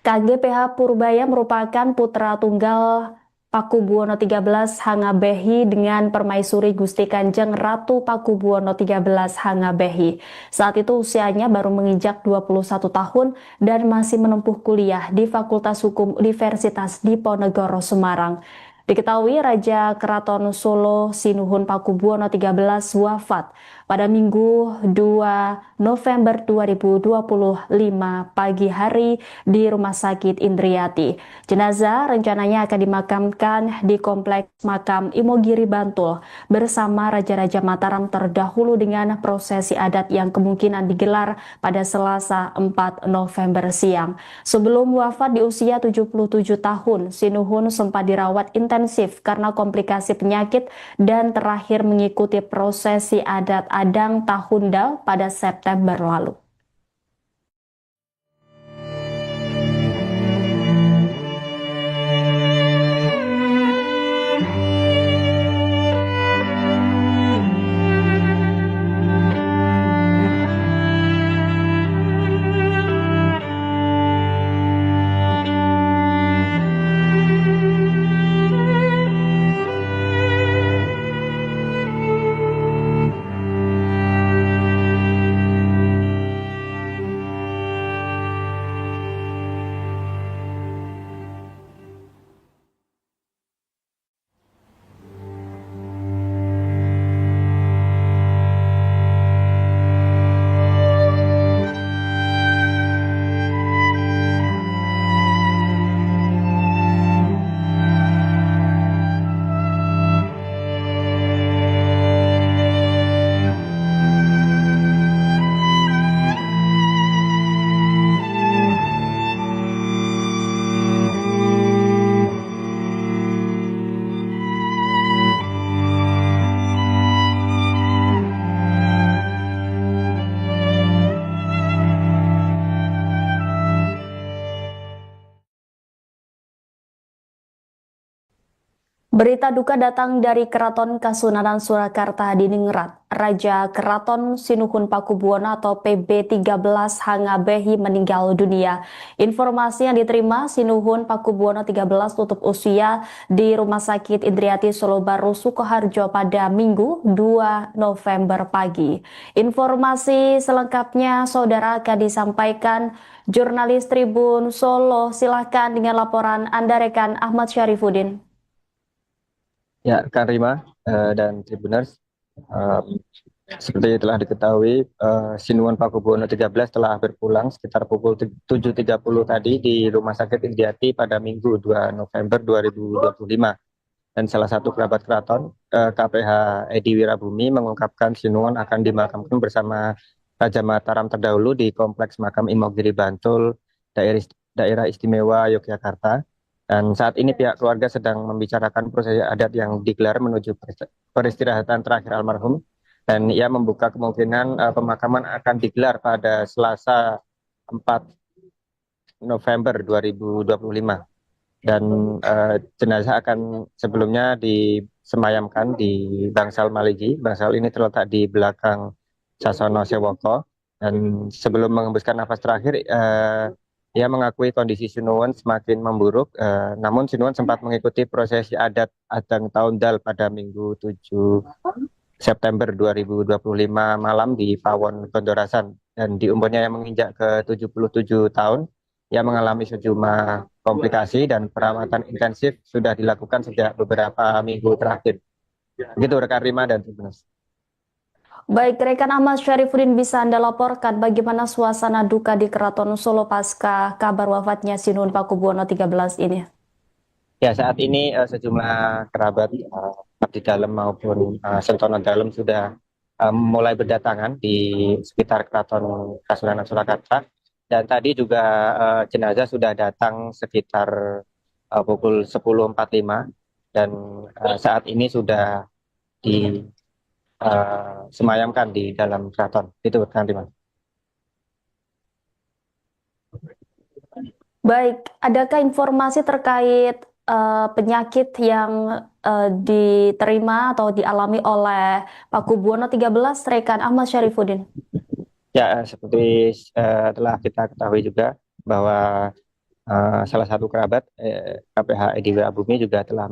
KGPH Purubaya merupakan putra tunggal Pakubuwono XIII Hangabehi dengan permaisuri Gusti Kanjeng Ratu Pakubuwono XIII Hangabehi. Saat itu usianya baru menginjak 21 tahun dan masih menempuh kuliah di Fakultas Hukum Universitas Diponegoro Semarang. Diketahui Raja Keraton Solo Sinuhun Pakubuwono XIII wafat pada Minggu 2 November 2025 pagi hari di Rumah Sakit Indriati. Jenazah rencananya akan dimakamkan di Kompleks Makam Imogiri Bantul bersama Raja-Raja Mataram terdahulu dengan prosesi adat yang kemungkinan digelar pada Selasa 4 November siang. Sebelum wafat di usia 77 tahun, Sinuhun sempat dirawat intensif karena komplikasi penyakit dan terakhir mengikuti prosesi adat Adang Tahunda pada September lalu. Berita duka datang dari Keraton Kasunanan Surakarta di Ningrat. Raja Keraton Sinuhun Pakubuwono atau PB13 Hangabehi meninggal dunia. Informasi yang diterima, Sinuhun Pakubuwono XIII tutup usia di Rumah Sakit Indriati Solo Baru Sukoharjo pada Minggu 2 November pagi. Informasi selengkapnya saudara akan disampaikan jurnalis Tribun Solo. Silahkan dengan laporan Anda rekan Ahmad Syarifuddin.
Ya, Kak Rima dan Tribuners, Seperti telah diketahui, Sinuhun Pakubuwono 13 telah berpulang sekitar pukul 7.30 tadi di Rumah Sakit Indiati pada Minggu 2 November 2025. Dan salah satu kerabat keraton, KPH Edi Wirabumi, mengungkapkan Sinuhun akan dimakamkan bersama Raja Mataram terdahulu di Kompleks Makam Imogiri Bantul, Daerah Istimewa Yogyakarta. Dan saat ini pihak keluarga sedang membicarakan prosesi adat yang digelar menuju peristirahatan terakhir almarhum. Dan ia membuka kemungkinan pemakaman akan digelar pada Selasa 4 November 2025. Dan jenazah akan sebelumnya disemayamkan di Bangsal Maligi. Bangsal ini terletak di belakang Sasono Sewoko. Dan sebelum mengembuskan nafas terakhir, ia mengakui kondisi Sinuhun semakin memburuk. Namun Sinuhun sempat mengikuti prosesi adat Adang Taundal pada Minggu 7 September 2025 malam di Pawon Gondorasan, dan di umurnya yang menginjak ke 77 tahun, ia mengalami sejumlah komplikasi dan perawatan intensif sudah dilakukan sejak beberapa minggu terakhir. Begitu rekan Rima dan Tribuners.
Baik, rekan Ahmad Syarifuddin, bisa Anda laporkan bagaimana suasana duka di Keraton Solo pasca kabar wafatnya Sinuhun Pakubuwono 13 ini?
Ya, saat ini sejumlah kerabat abdi dalam maupun sentono dalam sudah mulai berdatangan di sekitar Keraton Kasunanan Surakarta, dan tadi juga jenazah sudah datang sekitar pukul 10.45, dan saat ini sudah disemayamkan di dalam keraton. Itu rekan Rima.
Baik, adakah informasi terkait penyakit yang diterima atau dialami oleh Pakubuwono 13, rekan Ahmad Syarifuddin?
Ya, seperti telah kita ketahui juga bahwa salah satu kerabat KPH Edi Wirabumi juga telah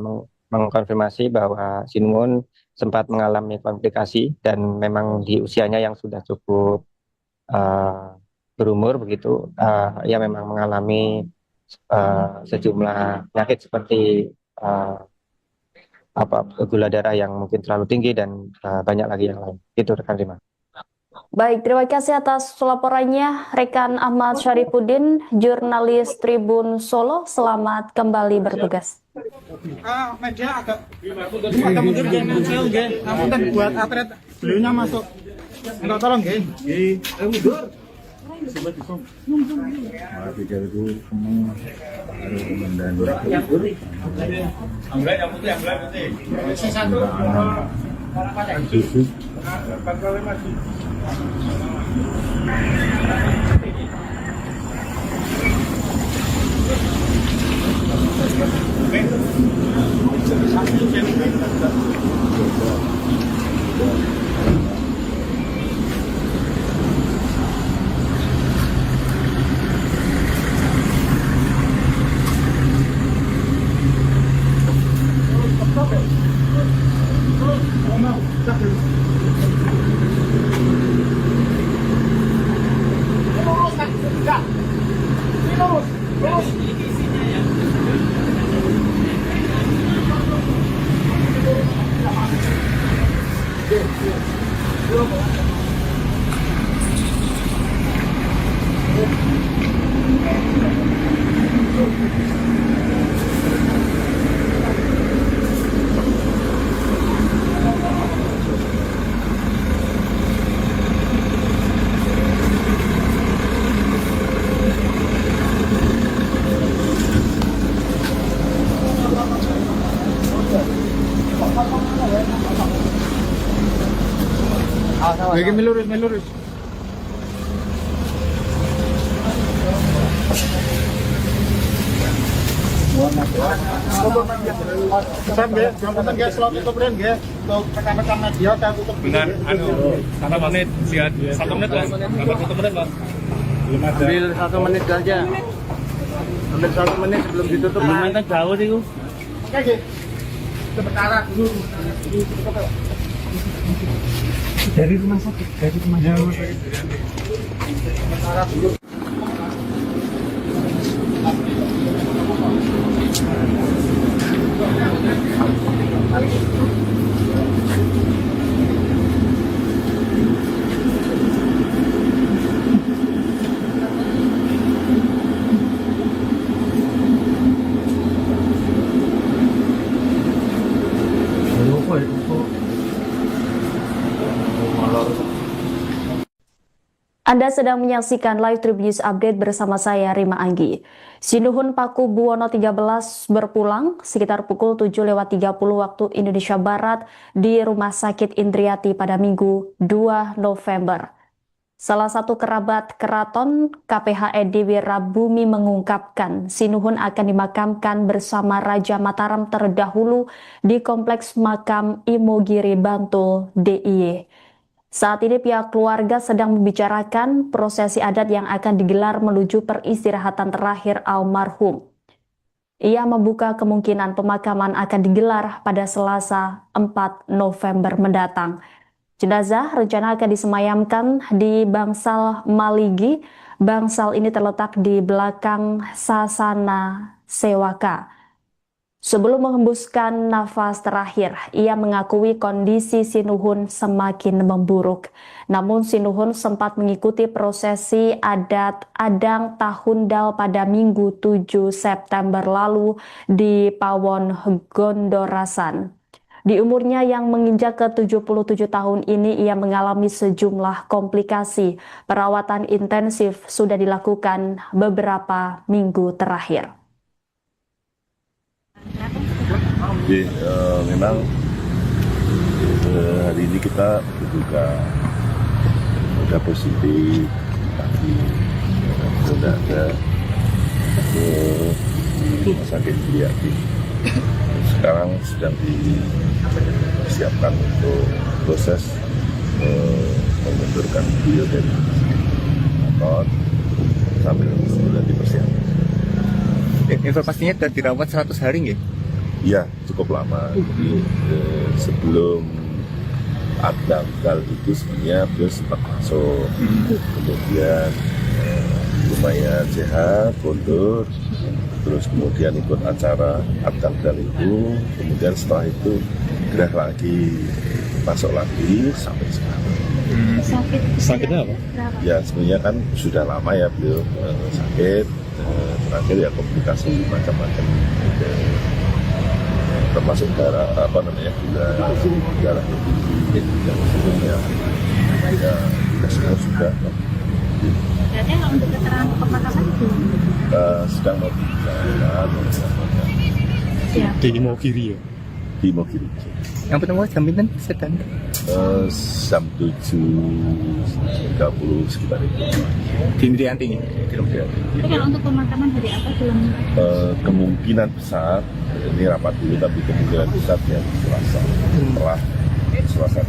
mengkonfirmasi bahwa Sinuhun sempat mengalami komplikasi, dan memang di usianya yang sudah cukup berumur begitu, ia memang mengalami sejumlah penyakit seperti gula darah yang mungkin terlalu tinggi dan banyak lagi yang lain. Itu rekan Rima.
Baik, terima kasih atas laporannya rekan Ahmad Syarifuddin, jurnalis Tribun Solo. Selamat kembali bertugas.
Media agak mundur jangan jauh nggih. Ngapunten buat atlet beliaunya masuk. Minta tolong nggih. Mundur. Lagi melurus. Pesan nggih, jangan nggih slot itu bren nggih. Untuk rekan-rekan media saya tutup
Dengan satu menit, lihat 1 menit lah, gambar 1 menit lah.
ambil 1 menit aja. Ambil 1 menit sebelum ditutup.
Lumayan jauh sih,
Oke nggih. Sementara dulu. Dari rumah sakit. Sementara dulu.
Anda sedang menyaksikan live Tribun News Update bersama saya Rima Anggi. Sinuhun Pakubuwono 13 berpulang sekitar pukul 7.30 waktu Indonesia Barat di Rumah Sakit Indriati pada Minggu 2 November. Salah satu kerabat keraton KPHED Wirabumi mengungkapkan Sinuhun akan dimakamkan bersama Raja Mataram terdahulu di Kompleks Makam Imogiri Bantul DIY. Saat ini pihak keluarga sedang membicarakan prosesi adat yang akan digelar menuju peristirahatan terakhir almarhum. Ia membuka kemungkinan pemakaman akan digelar pada Selasa 4 November mendatang. Jenazah rencana akan disemayamkan di Bangsal Maligi. Bangsal ini terletak di belakang Sasana Sewaka. Sebelum menghembuskan nafas terakhir, ia mengakui kondisi Sinuhun semakin memburuk. Namun Sinuhun sempat mengikuti prosesi adat Adang Tahundal pada Minggu 7 September lalu di Pawon Gondorasan. Di umurnya yang menginjak ke 77 tahun ini, ia mengalami sejumlah komplikasi. Perawatan intensif sudah dilakukan beberapa minggu terakhir.
Jadi memang hari ini kita berduka ada positif, tapi sudah ada ke rumah sakit Indriati. Sekarang sedang disiapkan untuk proses memundurkan beliau dari kantor sambil sudah dipersiapkan.
Informasinya sudah dirawat 100 hari nggih?
Iya, cukup lama. Jadi sebelum Adang itu sebenarnya beliau sempat masuk, kemudian lumayan sehat, mundur, terus kemudian ikut acara Adang itu, kemudian setelah itu gerah lagi, masuk lagi sampai sekarang.
Sakitnya apa?
Ya sebenarnya kan sudah lama ya beliau sakit, terakhir ya komplikasi macam-macam. Termasuk darah darah yang sebelumnya ya kita semua sudah
Berarti kalau untuk keterangan pemakaman itu
sedang membicarakan
Di Imogiri ya?
di Mogiri
Yang pertama jaminan sedang.
jam 7.30 sekitar itu.
Di Indriati nih.
tapi kalau untuk pemakaman hari apa belum
Kemungkinan besar ini rapat dulu, tapi kemungkinan besar ya Selasa setelah Selasa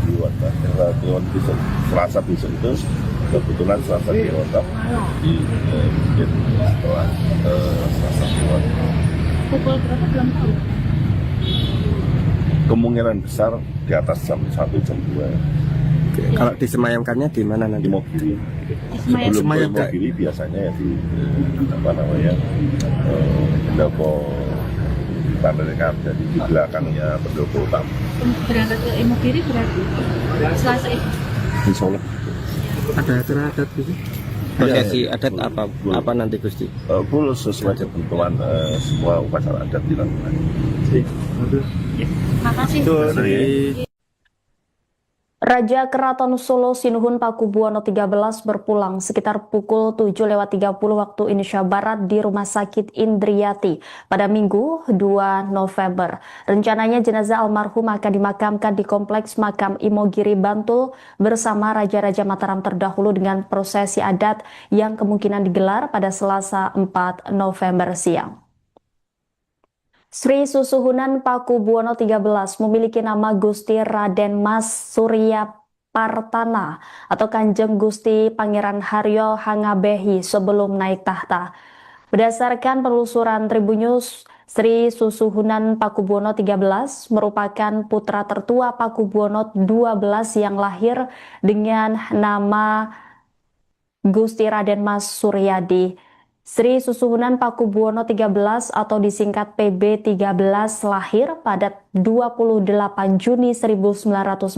Kliwon besok, Selasa besok itu kebetulan Selasa Kliwon di mungkin setelah Selasa Kliwon
pukul berapa belum tahu.
kemungkinan besar di atas jam 1 jam 2
Kalau disemayamkannya di mana
di
nanti?
Mogiri.
Semayam.
Sebelum
Semayam,
ke Mogiri biasanya ya di pendopo Panderekan, jadi di belakangnya pendopo utama.
Berangkat ke Imogiri berarti Selasa itu.
Di Solo.
Ada acara adat gitu? Prosesi adat apa nanti Gusti?
Full sesuai ketentuan semua upacara adat dilakukan.
Makasih.
Raja Keraton Solo Sinuhun Pakubuwono 13 berpulang sekitar pukul 7.30 waktu Indonesia Barat di Rumah Sakit Indriati pada Minggu 2 November. Rencananya jenazah almarhum akan dimakamkan di Kompleks Makam Imogiri Bantul bersama Raja-Raja Mataram terdahulu dengan prosesi adat yang kemungkinan digelar pada Selasa 4 November siang. Sri Susuhunan Pakubuwono 13 memiliki nama Gusti Raden Mas Surya Partana atau Kanjeng Gusti Pangeran Haryo Hangabehi sebelum naik tahta. Berdasarkan penelusuran Tribun News, Sri Susuhunan Pakubuwono 13 merupakan putra tertua Pakubuwono 12 yang lahir dengan nama Gusti Raden Mas Suryadi. Sri Susuhunan Pakubuwono 13 atau disingkat PB 13 lahir pada 28 Juni 1948.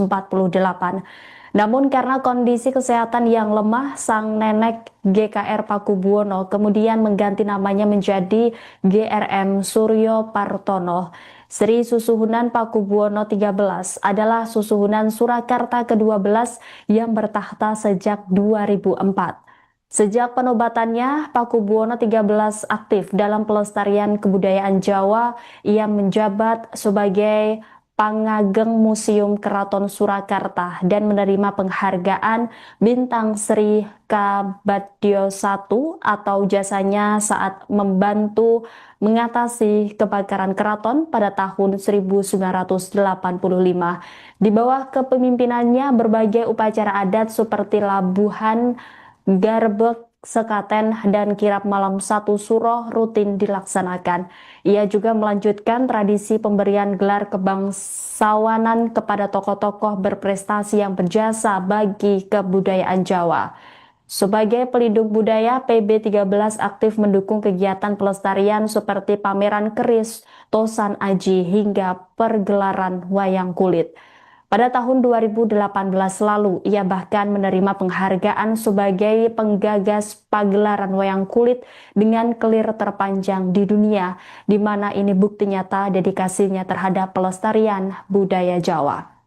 Namun karena kondisi kesehatan yang lemah, sang nenek GKR Pakubuwono kemudian mengganti namanya menjadi GRM Suryo Partono. Sri Susuhunan Pakubuwono XIII adalah susuhunan Surakarta ke-12 yang bertahta sejak 2004. Sejak penobatannya, Pakubuwono XIII aktif dalam pelestarian kebudayaan Jawa. Ia menjabat sebagai Pangageng Museum Keraton Surakarta dan menerima penghargaan Bintang Sri Kabadyo I atau jasanya saat membantu mengatasi kebakaran keraton pada tahun 1985. Di bawah kepemimpinannya, berbagai upacara adat seperti labuhan, garbek, sekaten, dan kirap malam satu suro rutin dilaksanakan. Ia juga melanjutkan tradisi pemberian gelar kebangsawanan kepada tokoh-tokoh berprestasi yang berjasa bagi kebudayaan Jawa. Sebagai pelindung budaya, PB13 aktif mendukung kegiatan pelestarian seperti pameran keris, tosan aji, hingga pergelaran wayang kulit. Pada tahun 2018 lalu, ia bahkan menerima penghargaan sebagai penggagas pagelaran wayang kulit dengan kelir terpanjang di dunia, di mana ini bukti nyata dedikasinya terhadap pelestarian budaya Jawa.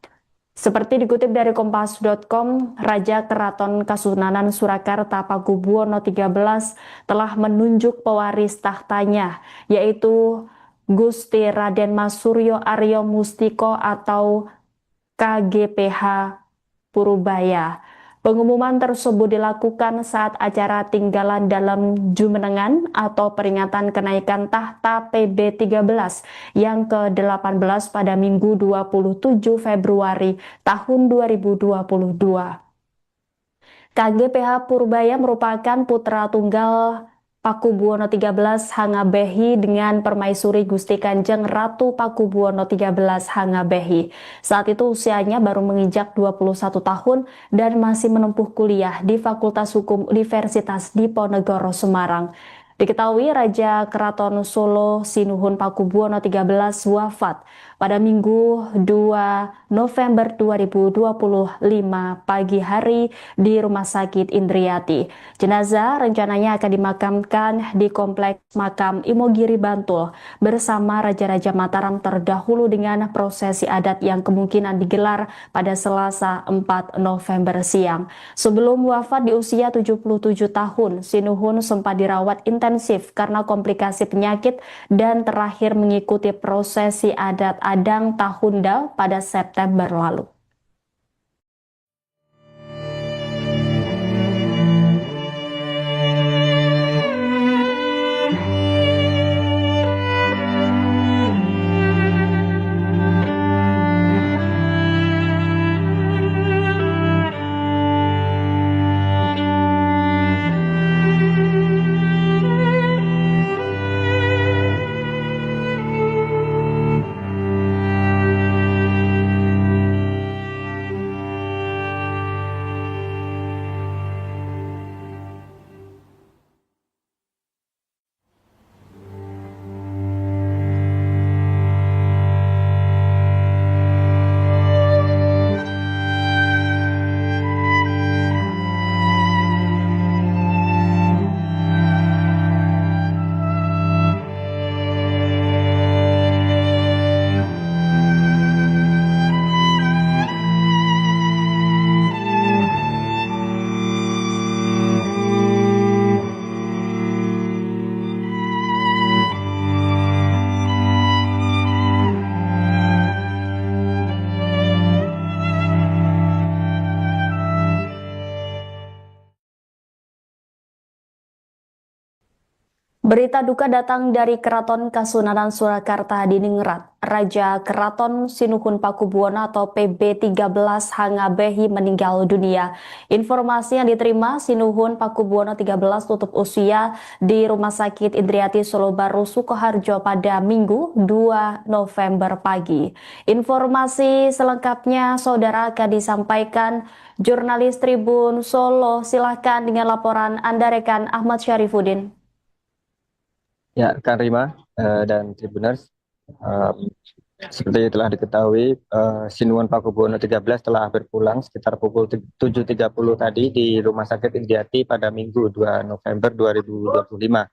Seperti dikutip dari Kompas.com, Raja Keraton Kasunanan Surakarta Pakubuwono XIII telah menunjuk pewaris tahtanya, yaitu Gusti Raden Mas Suryo Aryo Mustiko atau KGPH Purubaya. Pengumuman tersebut dilakukan saat acara tinggalan dalam Jumenengan atau peringatan kenaikan tahta PB13 yang ke-18 pada Minggu 27 Februari tahun 2022. KGPH Purubaya merupakan putra tunggal Pakubuwono XIII Hangabehi dengan permaisuri Gusti Kanjeng Ratu Pakubuwono XIII Hangabehi. Saat itu usianya baru menginjak 21 tahun dan masih menempuh kuliah di Fakultas Hukum Universitas Diponegoro Semarang. Diketahui Raja Keraton Solo Sinuhun Pakubuwono XIII wafat pada Minggu 2 November 2025 pagi hari di Rumah Sakit Indriati. Jenazah rencananya akan dimakamkan di Kompleks Makam Imogiri Bantul bersama Raja-Raja Mataram terdahulu dengan prosesi adat yang kemungkinan digelar pada Selasa 4 November siang. Sebelum wafat di usia 77 tahun, Sinuhun sempat dirawat intensif karena komplikasi penyakit dan terakhir mengikuti prosesi adat Adang Tahunda pada September lalu. Berita duka datang dari Keraton Kasunanan Surakarta di Ningrat. Raja Keraton Sinuhun Pakubuwono atau PB13 Hangabehi meninggal dunia. Informasi yang diterima, Sinuhun Pakubuwono XIII tutup usia di Rumah Sakit Indriati Solo Baru Sukoharjo pada Minggu 2 November pagi. Informasi selengkapnya saudara akan disampaikan jurnalis Tribun Solo. Silahkan dengan laporan Anda rekan Ahmad Syarifuddin.
Ya, Kak Rima dan Tribuners, seperti telah diketahui, Sinuhun Pakubuwono XIII telah berpulang sekitar pukul 7.30 tadi di Rumah Sakit Indriati pada Minggu 2 November 2025.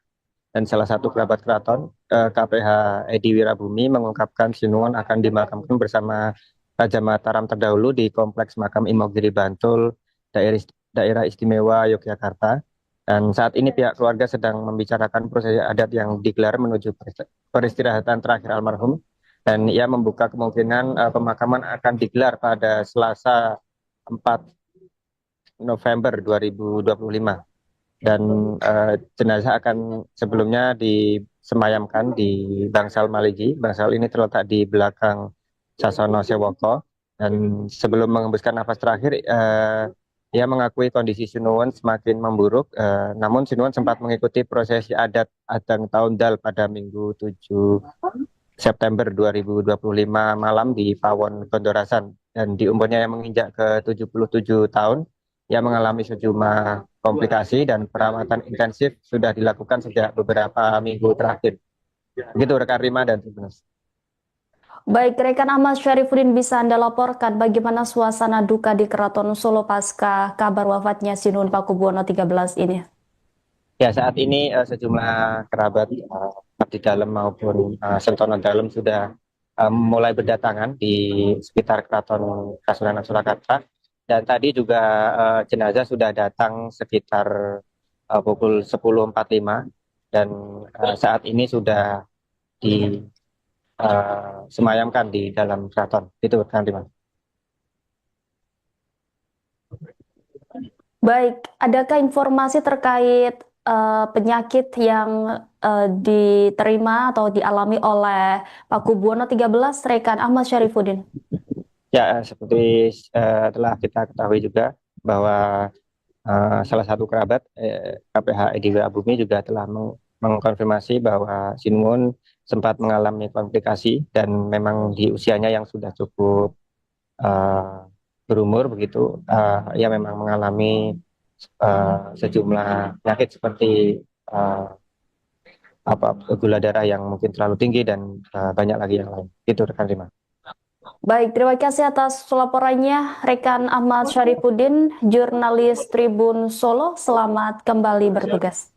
dan salah satu kerabat keraton, KPH Edi Wirabumi, mengungkapkan Sinuwun akan dimakamkan bersama Raja Mataram terdahulu di Kompleks Makam Imogiri Bantul, Daerah Istimewa Yogyakarta. Dan saat ini pihak keluarga sedang membicarakan prosesi adat yang digelar menuju peristirahatan terakhir almarhum, dan ia membuka kemungkinan pemakaman akan digelar pada Selasa 4 November 2025. Dan jenazah akan sebelumnya disemayamkan di Bangsal Maligi. Bangsal ini terletak di belakang Sasono Sewoko. Dan sebelum mengembuskan nafas terakhir, ia mengakui kondisi Sinuwun semakin memburuk. Namun Sinuwun sempat mengikuti prosesi adat Adang Taundal pada Minggu 7 September 2025 malam di Pawon Gondorasan. Dan di umurnya yang menginjak ke 77 tahun, ia mengalami sejumlah komplikasi dan perawatan intensif sudah dilakukan sejak beberapa minggu terakhir. Begitu rekan Rima dan Tribuners.
Baik, rekan Ahmad Syarifuddin, bisa Anda laporkan bagaimana suasana duka di Keraton Solo pasca kabar wafatnya Sinuhun Pakubuwono 13 ini?
Ya, saat ini sejumlah kerabat abdi dalam maupun sentono dalam sudah mulai berdatangan di sekitar Keraton Kasunanan Surakarta. Dan tadi juga jenazah sudah datang sekitar pukul 10.45 dan saat ini sudah disemayamkan di dalam keraton. Itu kan, Rima.
Baik, adakah informasi terkait penyakit yang diterima atau dialami oleh Pakubuwono 13, rekan Ahmad Syarifuddin?
Ya, seperti telah kita ketahui juga bahwa salah satu kerabat KPH Edi Wirabumi juga telah mengkonfirmasi bahwa Sinuwun sempat mengalami komplikasi dan memang di usianya yang sudah cukup berumur begitu, ia memang mengalami sejumlah penyakit seperti gula darah yang mungkin terlalu tinggi dan banyak lagi yang lain. Itu rekan Rima.
Baik, terima kasih atas laporannya rekan Ahmad Syarifuddin, jurnalis Tribun Solo. Selamat kembali bertugas.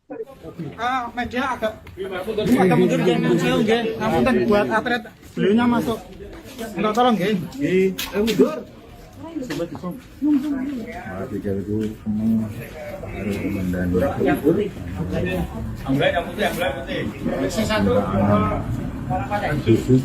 Media agak mundur jangan jauh nggih. Ngapunten buat atlet beliaunya masuk. Minta tolong nggih. Mundur.
Tiga itu baru komandan. Susu.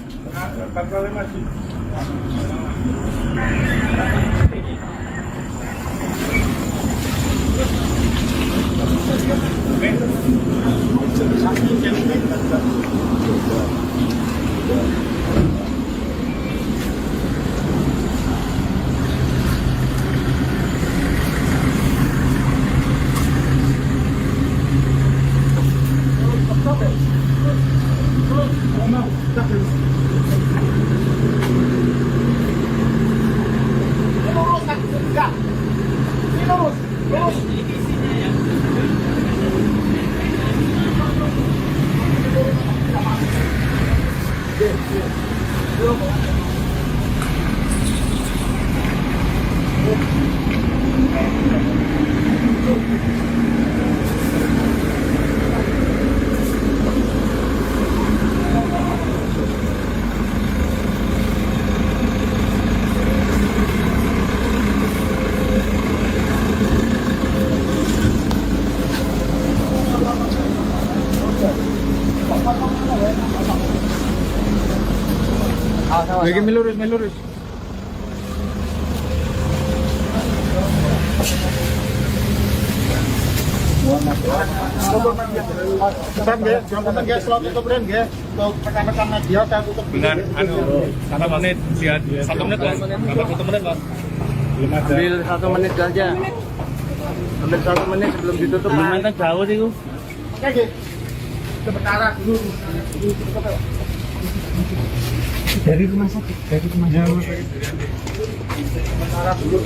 Lagi melurus. Tetap nggih, jangan nggih slot itu brand nggih. Untuk rekan-rekan media saya tutup
Dengan 1 menit, lihat 1 menit Mas. Berapa 1 menit Mas? Belum ada.
ambil 1 menit saja. Ambil 1 menit sebelum ditutup.
Belum kan jauh sih ku.
Oke nggih. Sementara dulu. Dari rumah sakit. Sementara dulu.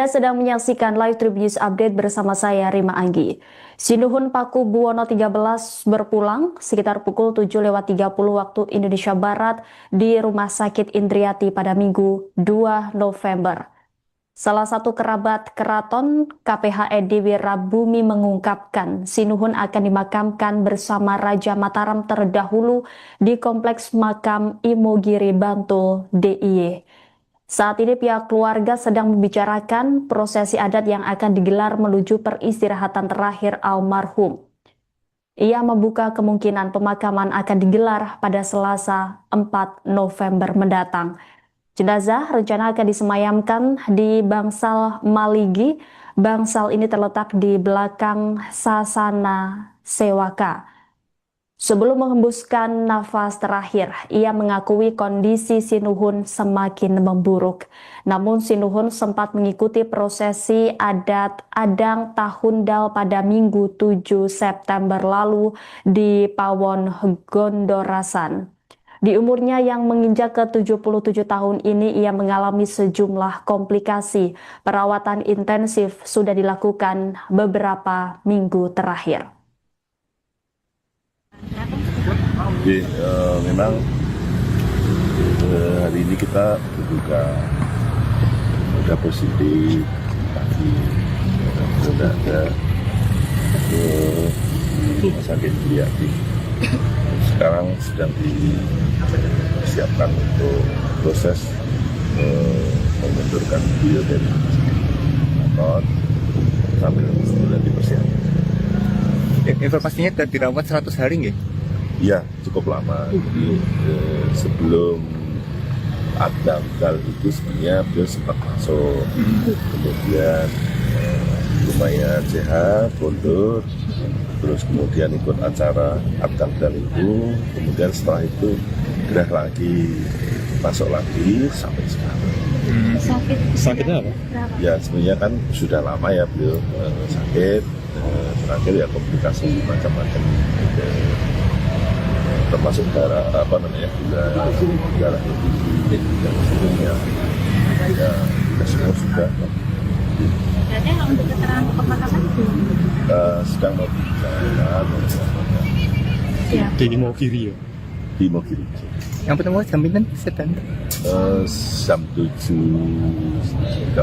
Anda sedang menyaksikan live Tribun News Update bersama saya Rima Anggi. Sinuhun Pakubuwono 13 berpulang sekitar pukul 7.30 waktu Indonesia Barat di Rumah Sakit Indriati pada Minggu 2 November. Salah satu kerabat keraton KPHE Dewi Rabumi mengungkapkan Sinuhun akan dimakamkan bersama Raja Mataram terdahulu di Kompleks Makam Imogiri Bantul DIY. Saat ini pihak keluarga sedang membicarakan prosesi adat yang akan digelar menuju peristirahatan terakhir almarhum. Ia membuka kemungkinan pemakaman akan digelar pada Selasa 4 November mendatang. Jenazah rencana akan disemayamkan di Bangsal Maligi. Bangsal ini terletak di belakang Sasana Sewaka. Sebelum menghembuskan nafas terakhir, ia mengakui kondisi Sinuhun semakin memburuk. Namun Sinuhun sempat mengikuti prosesi adat Adang Tahundal pada Minggu 7 September lalu di Pawon Gondorasan. Di umurnya yang menginjak ke 77 tahun ini, ia mengalami sejumlah komplikasi. Perawatan intensif sudah dilakukan beberapa minggu terakhir.
Jadi memang hari ini kita juga sudah positif pagi, sudah ada ke rumah sakit Indriati. Sekarang sedang disiapkan untuk proses memundurkan beliau dari kantor sambil sudah dipersiapkan.
Informasinya dirawat 100 hari nggih?
Iya, cukup lama. Jadi sebelum Adangkal itu sebenarnya beliau sempat masuk, kemudian lumayan sehat, mundur, terus kemudian ikut acara Adangkal itu, kemudian setelah itu gerah lagi, masuk lagi sampai sekarang.
Sakitnya apa?
Ya sebenarnya kan sudah lama ya beliau sakit, terakhir ya komplikasi macam-macam. Termasuk darah darah yang tinggi dan sebagainya ya semua sudah.
Berarti untuk keterangan pemakaman itu
Sedang mau bicara
Di Imogiri ya?
di Mogiri
Yang pertama jaminan sedang
jam 7.30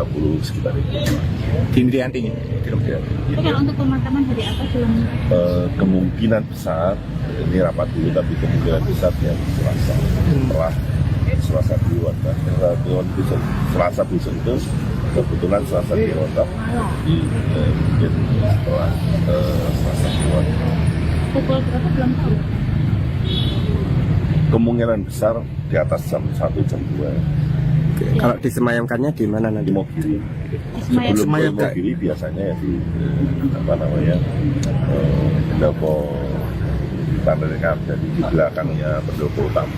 sekitar itu.
di Indrianti nih, di rumah.
tapi kalau untuk pemakaman hari apa belum
Kemungkinan besar ini rapat dulu, tapi kemungkinan besar ya Selasa setelah Selasa Kliwon kan. Selasa besok itu kebetulan Selasa Kliwon kan. Mungkin setelah Selasa Kliwon.
pukul berapa belum tahu.
Kemungkinan besar di atas jam 1 jam 2
Kalau disemayamkannya di mana nanti?
di Mogiri.
Semayam.
Sebelum ke Mogiri biasanya ya di pendopo mereka dari di belakangnya pendopo utama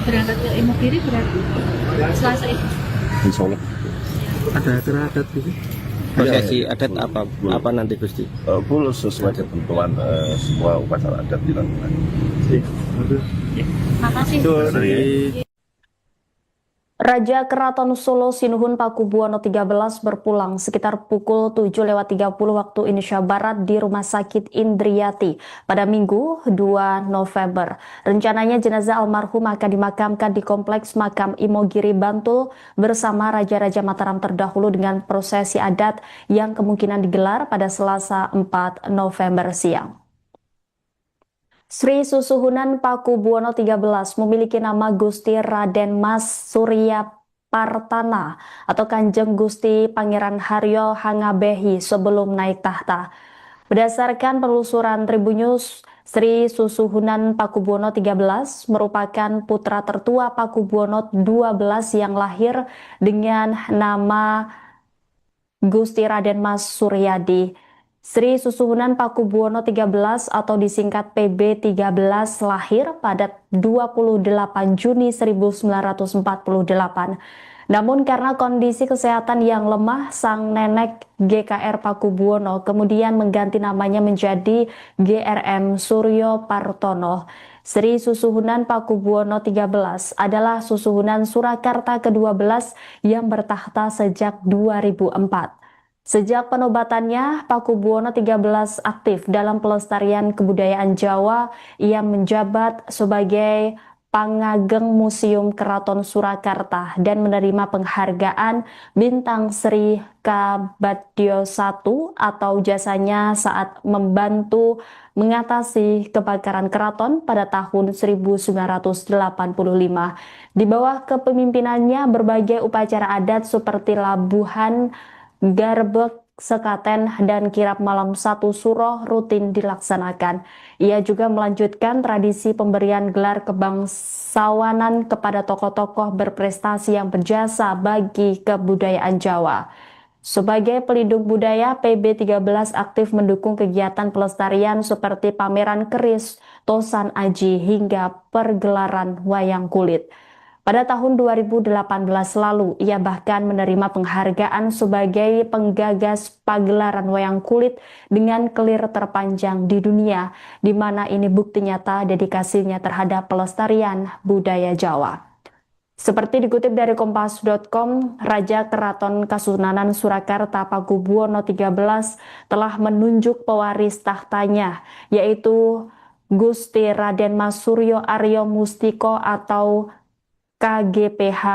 Berangkat ke Imogiri berarti Selasa itu.
di Solo.
Ada acara adat gitu? Prosesi adat apa nanti Gusti?
Full sesuai ketentuan semua upacara adat dilakukan.
Makasih.
Raja Keraton Solo Sinuhun Pakubuwono 13 berpulang sekitar pukul 7.30 waktu Indonesia Barat di Rumah Sakit Indriati pada Minggu 2 November. Rencananya jenazah almarhum akan dimakamkan di Kompleks Makam Imogiri Bantul bersama Raja-Raja Mataram terdahulu dengan prosesi adat yang kemungkinan digelar pada Selasa 4 November siang. Sri Susuhunan Pakubuwono 13 memiliki nama Gusti Raden Mas Surya Partana atau Kanjeng Gusti Pangeran Haryo Hangabehi sebelum naik tahta. Berdasarkan penelusuran Tribun News, Sri Susuhunan Pakubuwono 13 merupakan putra tertua Pakubuwono 12 yang lahir dengan nama Gusti Raden Mas Suryadi. Sri Susuhunan Pakubuwono 13 atau disingkat PB13 lahir pada 28 Juni 1948. Namun karena kondisi kesehatan yang lemah, sang nenek GKR Pakubuwono kemudian mengganti namanya menjadi GRM Suryo Partono. Sri Susuhunan Pakubuwono 13 adalah Susuhunan Surakarta ke-12 yang bertahta sejak 2004. Sejak penobatannya, Pakubuwono XIII aktif dalam pelestarian kebudayaan Jawa. Ia menjabat sebagai Pangageng Museum Keraton Surakarta dan menerima penghargaan Bintang Sri Kabadyo I atau jasanya saat membantu mengatasi kebakaran keraton pada tahun 1985. Di bawah kepemimpinannya, berbagai upacara adat seperti labuhan, garbek, sekaten, dan kirap malam satu suro rutin dilaksanakan. Ia juga melanjutkan tradisi pemberian gelar kebangsawanan kepada tokoh-tokoh berprestasi yang berjasa bagi kebudayaan Jawa. Sebagai pelindung budaya, PB13 aktif mendukung kegiatan pelestarian seperti pameran keris, tosan aji, hingga pergelaran wayang kulit. Pada tahun 2018 lalu, ia bahkan menerima penghargaan sebagai penggagas pagelaran wayang kulit dengan kelir terpanjang di dunia, di mana ini bukti nyata dedikasinya terhadap pelestarian budaya Jawa. Seperti dikutip dari Kompas.com, Raja Keraton Kasunanan Surakarta Pakubuwono XIII telah menunjuk pewaris tahtanya, yaitu Gusti Raden Mas Suryo Aryo Mustiko atau KGPH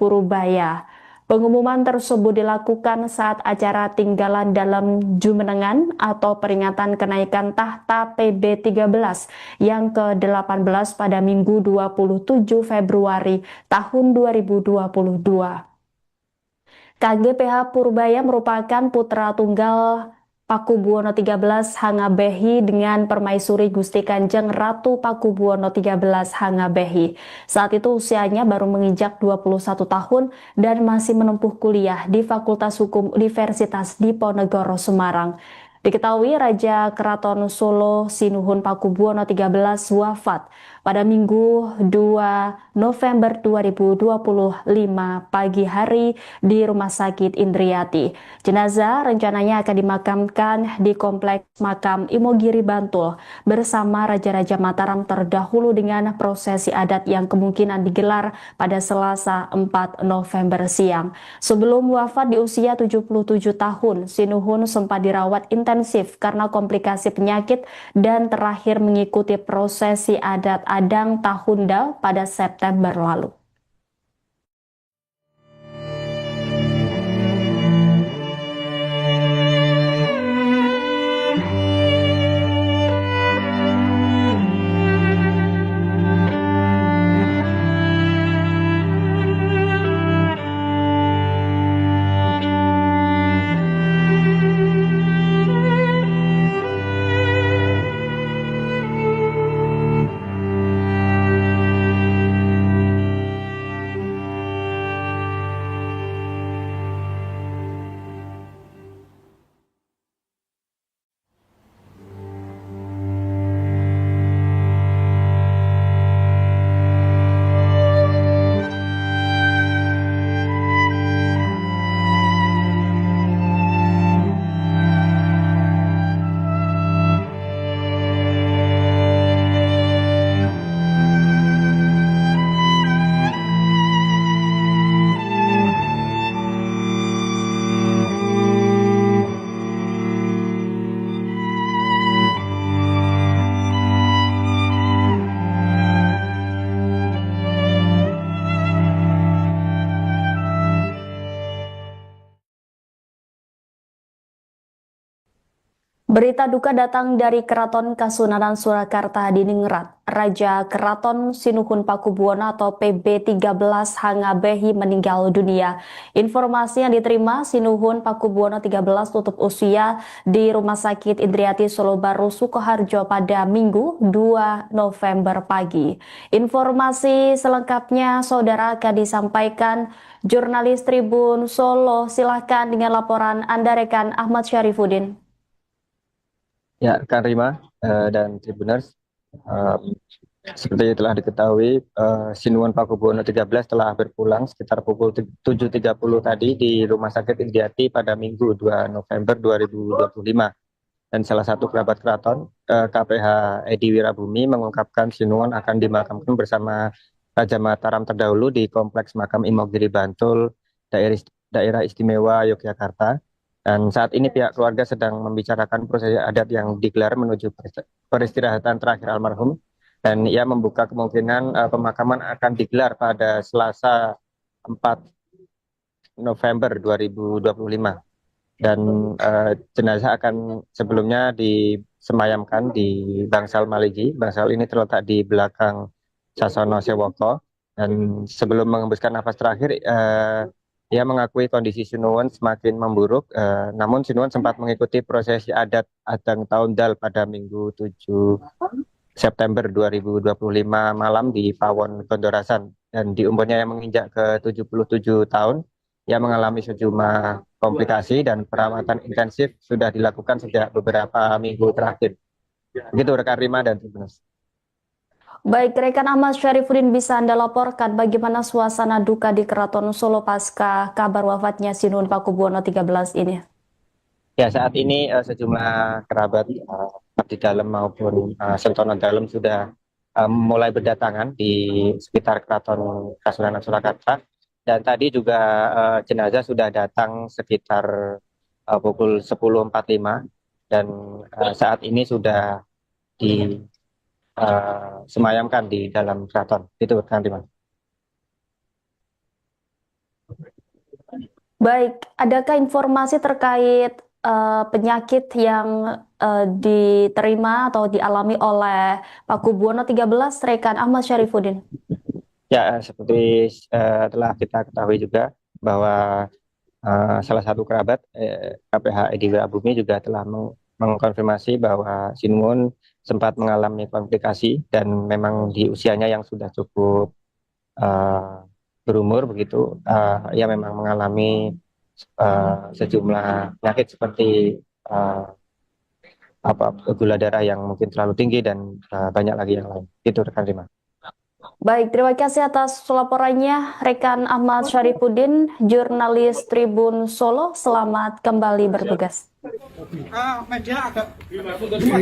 Purubaya. Pengumuman tersebut dilakukan saat acara tinggalan dalam Jumenengan atau peringatan kenaikan tahta PB13 yang ke-18 pada Minggu 27 Februari tahun 2022. KGPH Purubaya merupakan putra tunggal Pakubuwono XIII Hangabehi dengan permaisuri Gusti Kanjeng Ratu Pakubuwono XIII Hangabehi. Saat itu usianya baru menginjak 21 tahun dan masih menempuh kuliah di Fakultas Hukum Universitas Diponegoro Semarang. Diketahui Raja Keraton Solo Sinuhun Pakubuwono XIII wafat pada Minggu 2 November 2025 pagi hari di Rumah Sakit Indriati. Jenazah rencananya akan dimakamkan di Kompleks Makam Imogiri Bantul bersama Raja-Raja Mataram terdahulu dengan prosesi adat yang kemungkinan digelar pada Selasa 4 November siang. Sebelum wafat di usia 77 tahun, Sinuhun sempat dirawat intensif karena komplikasi penyakit dan terakhir mengikuti prosesi adat Adang Tahunda pada September lalu. Berita duka datang dari Keraton Kasunanan Surakarta di Ningrat. Raja Keraton Sinuhun Pakubuwono atau PB13 Hangabehi meninggal dunia. Informasi yang diterima, Sinuhun Pakubuwono XIII tutup usia di Rumah Sakit Indriati Solo Baru Sukoharjo pada Minggu 2 November pagi. Informasi selengkapnya saudara akan disampaikan jurnalis Tribun Solo. Silahkan dengan laporan Anda rekan Ahmad Syarifuddin.
Ya, Kak Rima dan Tribuners, seperti telah diketahui, Sinuhun Pakubuwono XIII telah berpulang sekitar pukul 7.30 tadi di Rumah Sakit Indriati pada Minggu 2 November 2025. Dan salah satu kerabat keraton, KPH Edi Wirabumi, mengungkapkan Sinuhun akan dimakamkan bersama Raja Mataram terdahulu di Kompleks Makam Imogiri Bantul, Daerah Istimewa Yogyakarta. Dan saat ini pihak keluarga sedang membicarakan prosesi adat yang digelar menuju peristirahatan terakhir almarhum, dan ia membuka kemungkinan pemakaman akan digelar pada Selasa 4 November 2025, dan jenazah akan sebelumnya disemayamkan di Bangsal Maligi. Bangsal ini terletak di belakang Sasono Sewoko, dan sebelum mengembuskan nafas terakhir ia mengakui kondisi Sinuwun semakin memburuk, namun Sinuwun sempat mengikuti prosesi adat Adang Tahun Dal pada Minggu 7 September 2025 malam di Pawon Gondorasan, dan di umurnya yang menginjak ke 77 tahun, ia mengalami sejumlah komplikasi dan perawatan intensif sudah dilakukan sejak beberapa minggu terakhir. Begitu rekan Rima dan Tribuners.
Baik, rekan Ahmad Syarifuddin, bisa Anda laporkan bagaimana suasana duka di Keraton Solo pasca kabar wafatnya Sinuhun Pakubuwono 13 ini?
Ya, saat ini sejumlah kerabat abdi dalam maupun sentono dalam sudah mulai berdatangan di sekitar Keraton Kasunanan Surakarta, dan tadi juga jenazah sudah datang sekitar pukul 10.45, dan saat ini sudah disemayamkan di dalam keraton. Itu kan, Rima.
Baik, adakah informasi terkait penyakit yang diterima atau dialami oleh Pakubuwono 13, rekan Ahmad Syarifuddin?
Ya, seperti telah kita ketahui juga bahwa salah satu kerabat KPH Edi Wirabumi juga telah mengkonfirmasi bahwa Sinuwun sempat mengalami komplikasi, dan memang di usianya yang sudah cukup berumur begitu, ia memang mengalami sejumlah penyakit seperti gula darah yang mungkin terlalu tinggi dan banyak lagi yang lain. Itu rekan Rima.
Baik, terima kasih atas laporannya rekan Ahmad Syarifuddin, jurnalis Tribun Solo. Selamat kembali bertugas.
Media agak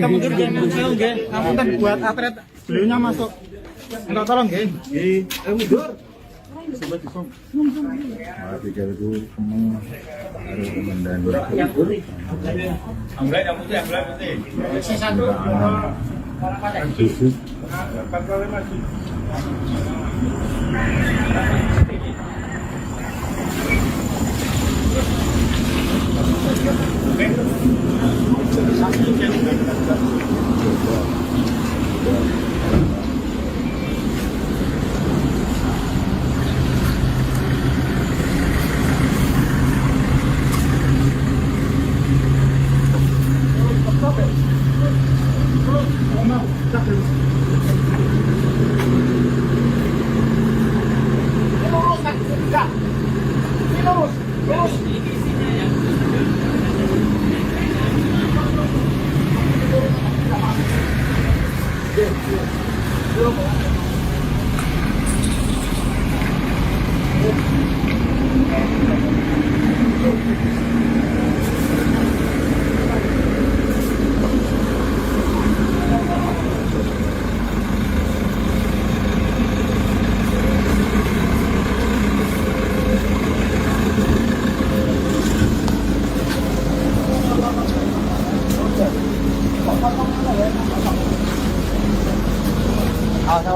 mundur jangan jauh nggih. Ngapunten buat atlet beliaunya masuk. Minta tolong nggih. Mundur.
Tiga itu harus komandan.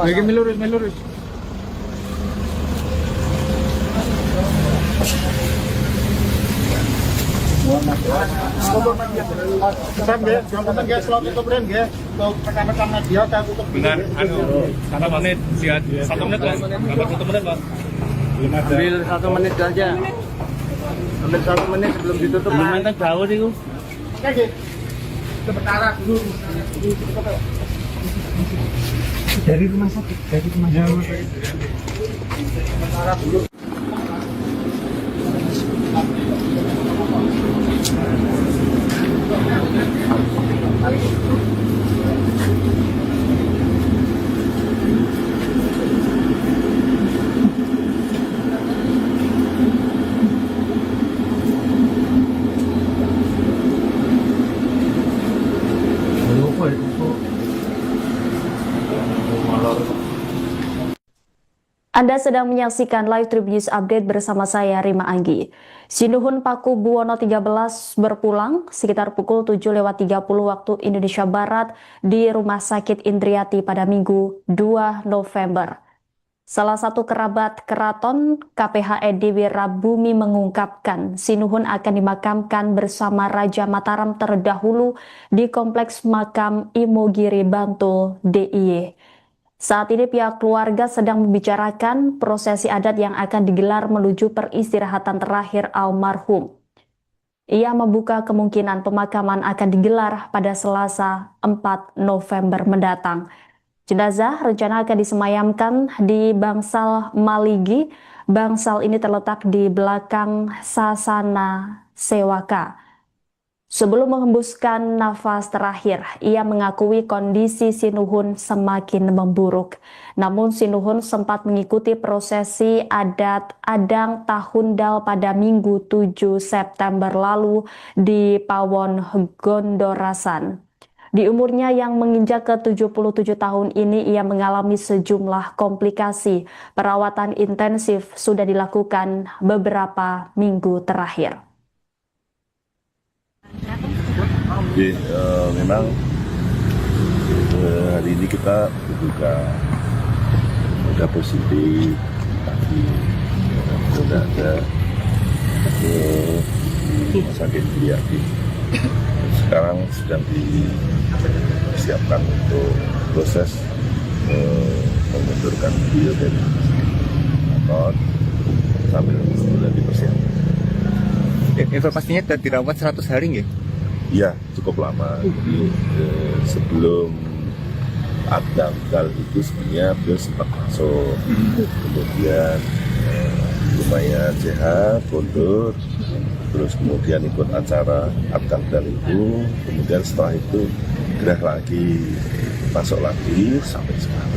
Lagi melurus. Kan nggih, jangan nggih slot itu brand nggih. Untuk rekan-rekan media saya tutup
Dengan satu menit, lihat 1 menit Mas. Dapat 1 menit Mas.
Ambil 1 menit aja. Ambil 1 menit sebelum ditutup.
Lumayan jauh sih itu.
Oke nggih. Sementara dulu. Dari rumah sakit. Sementara dulu.
Anda sedang menyaksikan live Tribun News Update bersama saya Rima Anggi. Sinuhun Pakubuwono 13 berpulang sekitar pukul 7.30 waktu Indonesia Barat di Rumah Sakit Indriati pada Minggu 2 November. Salah satu kerabat keraton KPH Dewi Rabumi mengungkapkan Sinuhun akan dimakamkan bersama Raja Mataram terdahulu di Kompleks Makam Imogiri Bantul DIY. Saat ini pihak keluarga sedang membicarakan prosesi adat yang akan digelar menuju peristirahatan terakhir almarhum. Ia membuka kemungkinan pemakaman akan digelar pada Selasa 4 November mendatang. Jenazah rencana akan disemayamkan di Bangsal Maligi. Bangsal ini terletak di belakang Sasana Sewaka. Sebelum menghembuskan nafas terakhir, ia mengakui kondisi Sinuhun semakin memburuk. Namun Sinuhun sempat mengikuti prosesi adat Adang Tahundal pada Minggu 7 September lalu di Pawon Gondorasan. Di umurnya yang menginjak ke 77 tahun ini, ia mengalami sejumlah komplikasi. Perawatan intensif sudah dilakukan beberapa minggu terakhir.
Jadi memang hari ini kita juga udah positif, tapi sudah ada ke rumah sakit Indriati. Sekarang sedang disiapkan untuk proses memundurkan beliau dari kantor sambil sudah dipersiapkan.
Informasinya sudah dirawat 100 hari nggih?
Iya, cukup lama. Jadi sebelum Adangkal itu sebenarnya beliau sempat masuk, kemudian lumayan sehat, mundur, terus kemudian ikut acara Adangkal itu, kemudian setelah itu gerah lagi, masuk lagi sampai sekarang.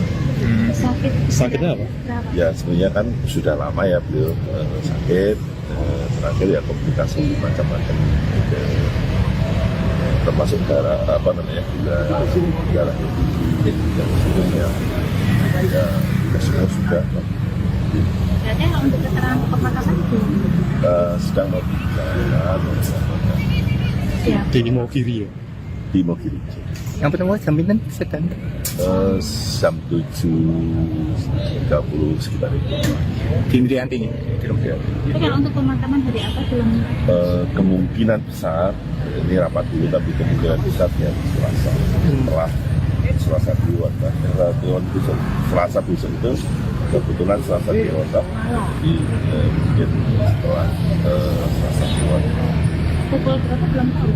Sakitnya apa?
Ya sebenarnya kan sudah lama ya beliau sakit, terakhir ya komplikasi macam-macam. Termasuk darah gula darah tinggi dan sebagainya ya semua sudah.
Berarti untuk keterangan pemakaman
sedang mau
Di Imogiri ya?
di Imogiri.
Yang pertama jaminan sedang
Jam 7.30 sekitar itu.
di Indrianti nih.
tapi kalau untuk pemakaman hari apa belum
Kemungkinan besar ini rapat dulu, tapi kemungkinan besar ya Selasa setelah Selasa Kliwon besok, Selasa besok itu kebetulan Selasa Kliwon di mungkin setelah Selasa Kliwon
pukul berapa belum tahu.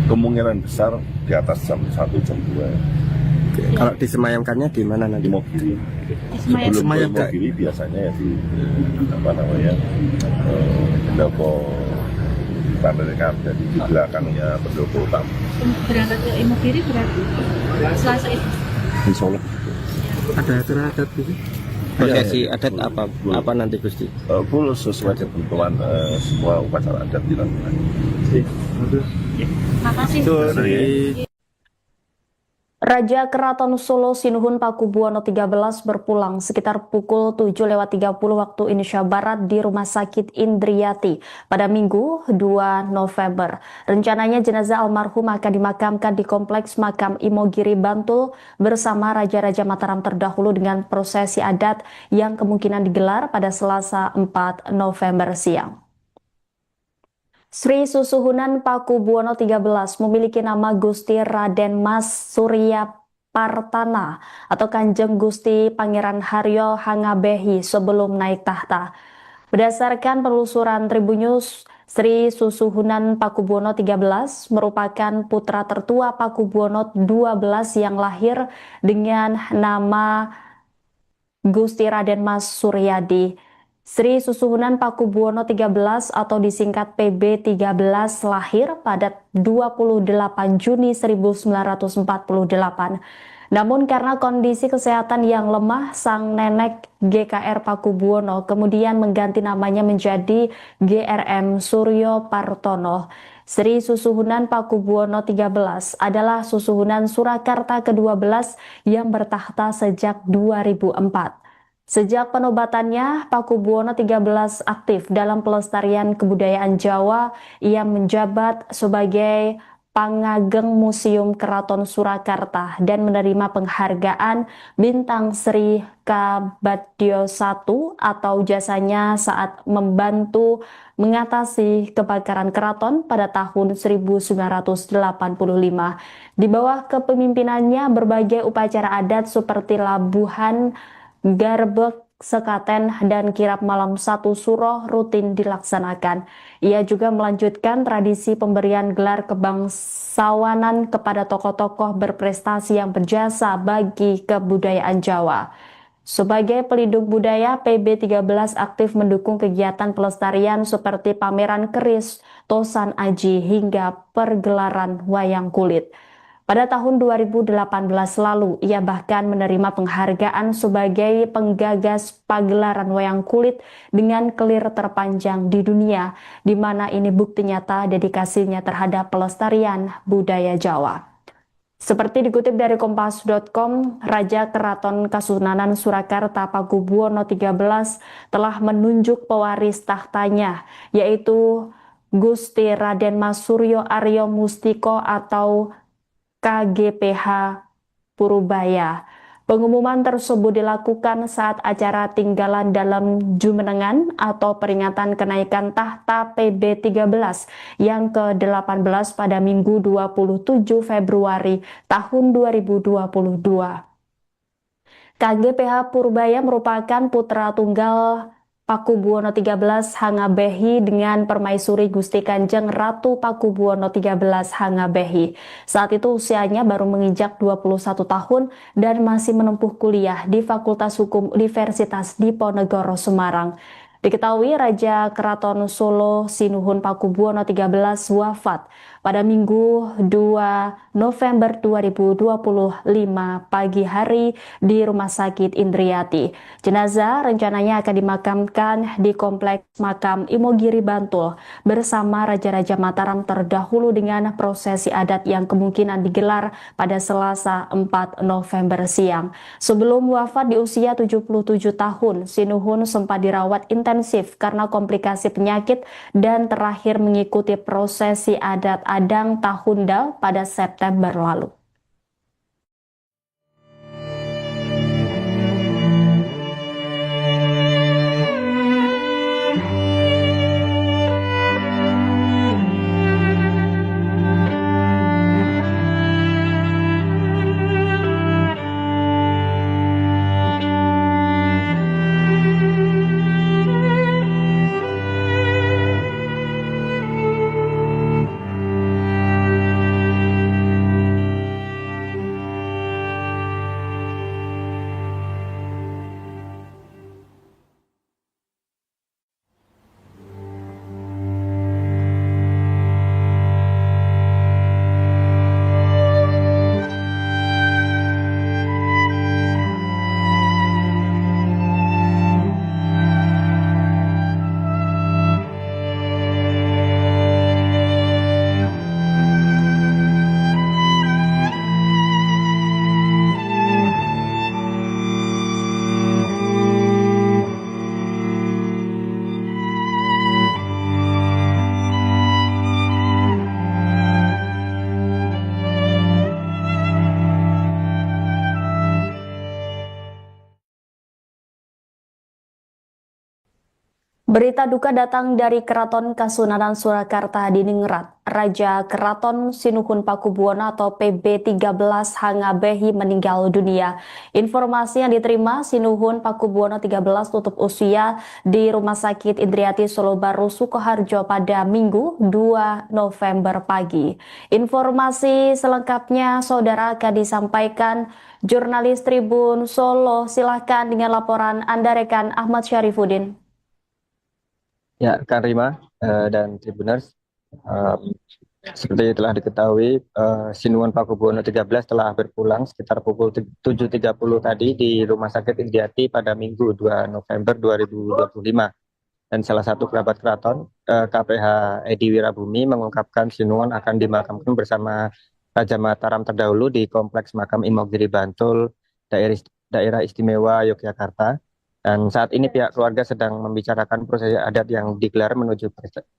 kemungkinan besar di atas jam 1 jam 2
Kalau disemayamkannya di mana
di
nanti?
Mogiri.
Semayam.
Sebelum ke Mogiri biasanya ya di pendopo Panderekan, jadi di belakangnya pendopo utama.
Berangkat ke Imogiri berarti Selasa itu.
Insya Allah.
Ada aturan adat gitu? Prosesi adat apa nanti Gusti?
Full sesuai ketentuan semua upacara adat dilakukan.
Makasih.
Raja Keraton Solo Sinuhun Pakubuwono 13 berpulang sekitar pukul 7.30 waktu Indonesia Barat di Rumah Sakit Indriati pada Minggu 2 November. Rencananya jenazah almarhum akan dimakamkan di Kompleks Makam Imogiri Bantul bersama Raja-Raja Mataram terdahulu dengan prosesi adat yang kemungkinan digelar pada Selasa 4 November siang. Sri Susuhunan Pakubuwono 13 memiliki nama Gusti Raden Mas Surya Partana atau Kanjeng Gusti Pangeran Haryo Hangabehi sebelum naik tahta. Berdasarkan penelusuran Tribun News, Sri Susuhunan Pakubuwono 13 merupakan putra tertua Pakubuwono 12 yang lahir dengan nama Gusti Raden Mas Suryadi. Sri Susuhunan Pakubuwono 13 atau disingkat PB13 lahir pada 28 Juni 1948. Namun karena kondisi kesehatan yang lemah, sang nenek GKR Pakubuwono kemudian mengganti namanya menjadi GRM Suryo Partono. Sri Susuhunan Pakubuwono XIII adalah susuhunan Surakarta ke-12 yang bertahta sejak 2004. Sejak penobatannya, Pakubuwono XIII aktif dalam pelestarian kebudayaan Jawa. Ia menjabat sebagai Pangageng Museum Keraton Surakarta dan menerima penghargaan Bintang Sri Kabadyo I atau jasanya saat membantu mengatasi kebakaran keraton pada tahun 1985. Di bawah kepemimpinannya, berbagai upacara adat seperti labuhan, garbek, sekaten, dan kirap malam satu suro rutin dilaksanakan. Ia juga melanjutkan tradisi pemberian gelar kebangsawanan kepada tokoh-tokoh berprestasi yang berjasa bagi kebudayaan Jawa. Sebagai pelindung budaya, PB13 aktif mendukung kegiatan pelestarian seperti pameran keris, tosan aji, hingga pergelaran wayang kulit. Pada tahun 2018 lalu, ia bahkan menerima penghargaan sebagai penggagas pagelaran wayang kulit dengan kelir terpanjang di dunia, di mana ini bukti nyata dedikasinya terhadap pelestarian budaya Jawa. Seperti dikutip dari kompas.com, Raja Keraton Kasunanan Surakarta Pakubuwono XIII telah menunjuk pewaris tahtanya, yaitu Gusti Raden Mas Suryo Aryo Mustiko atau KGPH Purubaya. Pengumuman tersebut dilakukan saat acara tinggalan dalam Jumenengan atau peringatan kenaikan tahta PB13 yang ke-18 pada Minggu 27 Februari tahun 2022. KGPH Purubaya merupakan putra tunggal Pakubuwono XIII Hangabehi dengan Permaisuri Gusti Kanjeng Ratu Pakubuwono XIII Hangabehi. Saat itu usianya baru menginjak 21 tahun dan masih menempuh kuliah di Fakultas Hukum Universitas Diponegoro Semarang. Diketahui Raja Keraton Solo Sinuhun Pakubuwono XIII wafat pada Minggu 2 November 2025 pagi hari di Rumah Sakit Indriati. Jenazah rencananya akan dimakamkan di Kompleks Makam Imogiri Bantul bersama Raja-Raja Mataram terdahulu dengan prosesi adat yang kemungkinan digelar pada Selasa 4 November siang. Sebelum wafat di usia 77 tahun, Sinuhun sempat dirawat intensif karena komplikasi penyakit dan terakhir mengikuti prosesi adat Adang Tahunda pada September lalu. Berita duka datang dari Keraton Kasunanan Surakarta di Ningrat. Raja Keraton Sinuhun Pakubuwono atau PB13 Hangabehi meninggal dunia. Informasi yang diterima, Sinuhun Pakubuwono XIII tutup usia di Rumah Sakit Indriati Solo Baru Sukoharjo pada Minggu 2 November pagi. Informasi selengkapnya saudara akan disampaikan jurnalis Tribun Solo. Silahkan dengan laporan Anda rekan Ahmad Syarifuddin.
Ya, Kak Rima dan Tribuners, Seperti telah diketahui, Sinuhun Pakubuwono 13 telah berpulang sekitar pukul 7.30 tadi di Rumah Sakit Indiati pada Minggu 2 November 2025. Dan salah satu kerabat keraton, KPH Edi Wirabumi, mengungkapkan Sinuhun akan dimakamkan bersama Raja Mataram terdahulu di Kompleks Makam Imogiri Bantul, Daerah Istimewa Yogyakarta. Dan saat ini pihak keluarga sedang membicarakan prosesi adat yang digelar menuju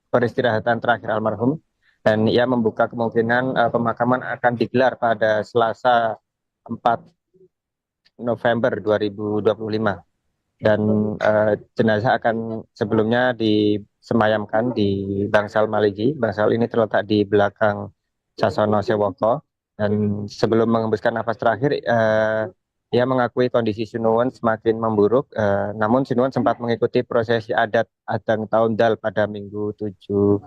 peristirahatan terakhir almarhum. Dan ia membuka kemungkinan pemakaman akan digelar pada Selasa 4 November 2025. Dan jenazah akan sebelumnya disemayamkan di Bangsal Maligi. Bangsal ini terletak di belakang Sasono Sewoko. Dan sebelum mengembuskan nafas terakhir, ia mengakui kondisi Sinuhun semakin memburuk. Namun Sinuhun sempat mengikuti prosesi adat Adang Taundal pada Minggu 7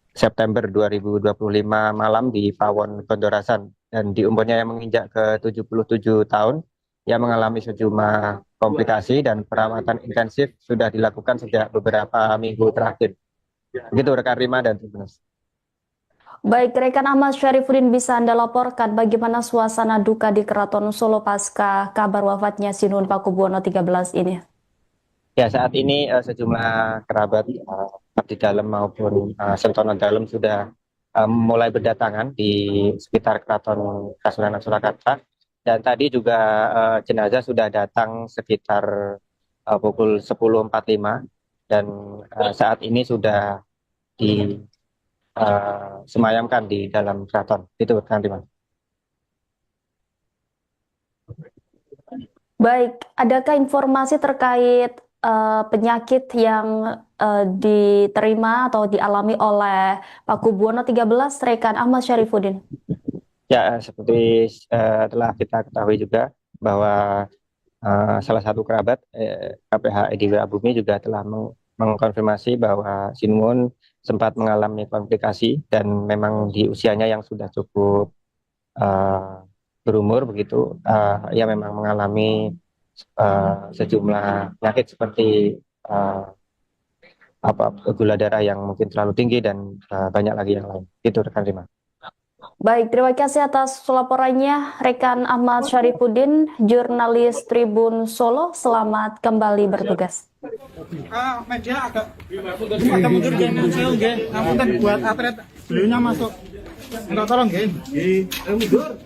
September 2025 malam di Pawon Gondorasan, dan di umurnya yang menginjak ke 77 tahun, ia mengalami sejumlah komplikasi dan perawatan intensif sudah dilakukan sejak beberapa minggu terakhir. Begitu rekan Rima dan Tribuners.
Baik, rekan Ahmad Syarifuddin, bisa Anda laporkan bagaimana suasana duka di Keraton Solo pasca kabar wafatnya Sinuhun Pakubuwono 13 ini?
Ya, saat ini sejumlah kerabat abdi dalam maupun sentono dalam sudah mulai berdatangan di sekitar Keraton Kasunanan Surakarta, dan tadi juga jenazah sudah datang sekitar pukul 10.45, dan saat ini sudah disemayamkan di dalam keraton. Itu kan, Rima.
Baik, adakah informasi terkait penyakit yang diterima atau dialami oleh Pakubuwono 13, rekan Ahmad Syarifuddin?
Ya, seperti telah kita ketahui juga bahwa salah satu kerabat KPH Edi Wirabumi juga telah mengkonfirmasi bahwa Sinuhun sempat mengalami komplikasi dan memang di usianya yang sudah cukup berumur begitu, ia memang mengalami sejumlah penyakit seperti gula darah yang mungkin terlalu tinggi dan banyak lagi yang lain. Itu rekan Rima.
Baik, terima kasih atas laporannya rekan Ahmad Syarifuddin, jurnalis Tribun Solo. Selamat kembali bertugas.
Media agak mundur jangan saya nggih. Ngapunten buat atlet beliaunya masuk. Minta tolong nggih. Nggih, mundur.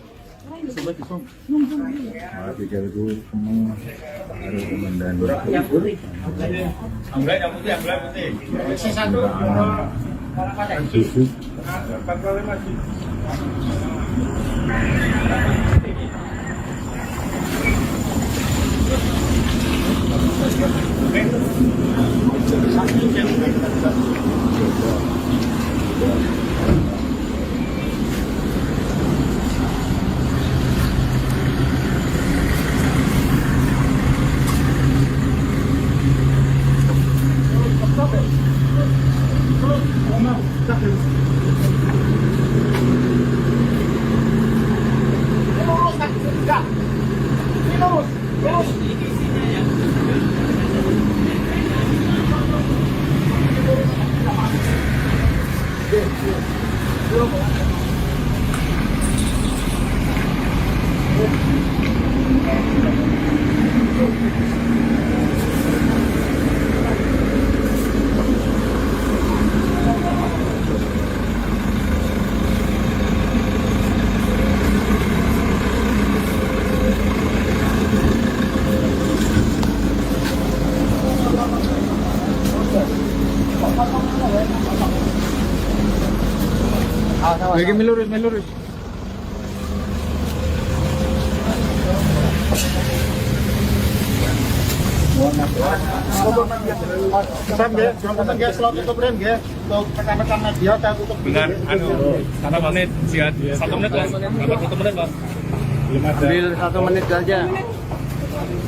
Lagi melurus. Sam nggih, jonten nggih slot tutup rem nggih. Untuk rekan-rekan media saya tutup
Dengan berapa menit? Siap, 1 menit lah. Berapa 1 menit, Pak?
Ambil 1 menit saja.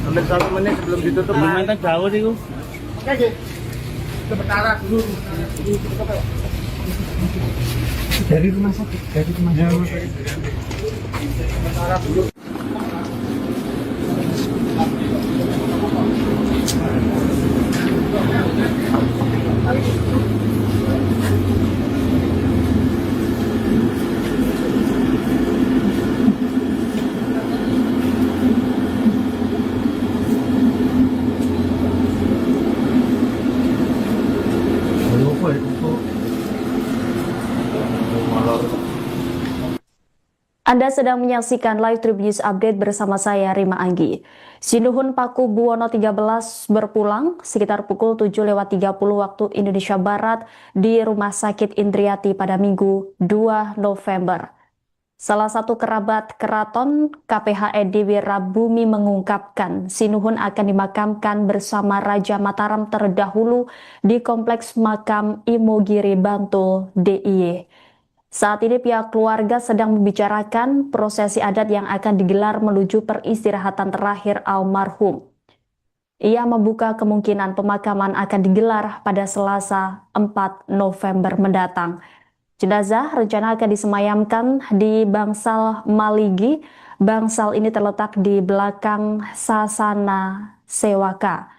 Ambil 1 menit sebelum ditutup. Lumayan jauh sih,
Oke nggih. Sementara dulu. Dari rumah sakit. Sementara dulu.
Anda sedang menyaksikan live Tribun News Update bersama saya Rima Anggi. Sinuhun Pakubuwono 13 berpulang sekitar pukul 7.30 waktu Indonesia Barat di Rumah Sakit Indriati pada Minggu 2 November. Salah satu kerabat keraton KPHED Wirabumi mengungkapkan Sinuhun akan dimakamkan bersama Raja Mataram terdahulu di Kompleks Makam Imogiri Bantul DIY. Saat ini pihak keluarga sedang membicarakan prosesi adat yang akan digelar menuju peristirahatan terakhir almarhum. Ia membuka kemungkinan pemakaman akan digelar pada Selasa 4 November mendatang. Jenazah rencana akan disemayamkan di Bangsal Maligi. Bangsal ini terletak di belakang Sasana Sewaka.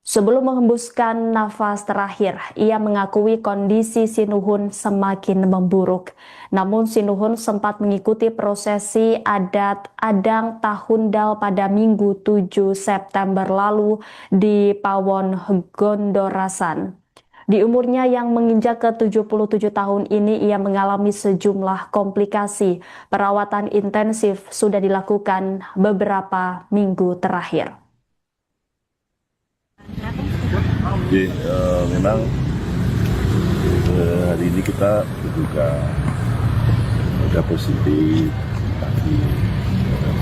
Sebelum menghembuskan nafas terakhir, ia mengakui kondisi Sinuhun semakin memburuk. Namun Sinuhun sempat mengikuti prosesi adat Adang Tahundal pada Minggu 7 September lalu di Pawon Gondorasan. Di umurnya yang menginjak ke 77 tahun ini, ia mengalami sejumlah komplikasi. Perawatan intensif sudah dilakukan beberapa minggu terakhir.
Jadi memang hari ini kita juga ada positif, tapi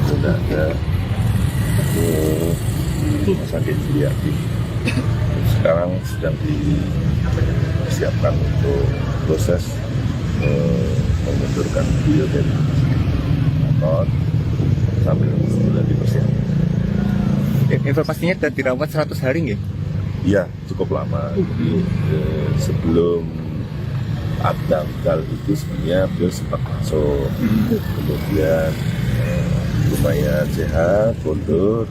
sudah ada rumah sakit Indriati. Sekarang sedang disiapkan untuk proses memundurkan beliau dari motor sambil sudah dipersiapkan.
Informasinya sudah dirawat 100 hari nggih?
Iya, cukup lama. Jadi sebelum Adang itu sebenarnya beliau sempat masuk, kemudian lumayan sehat, mundur,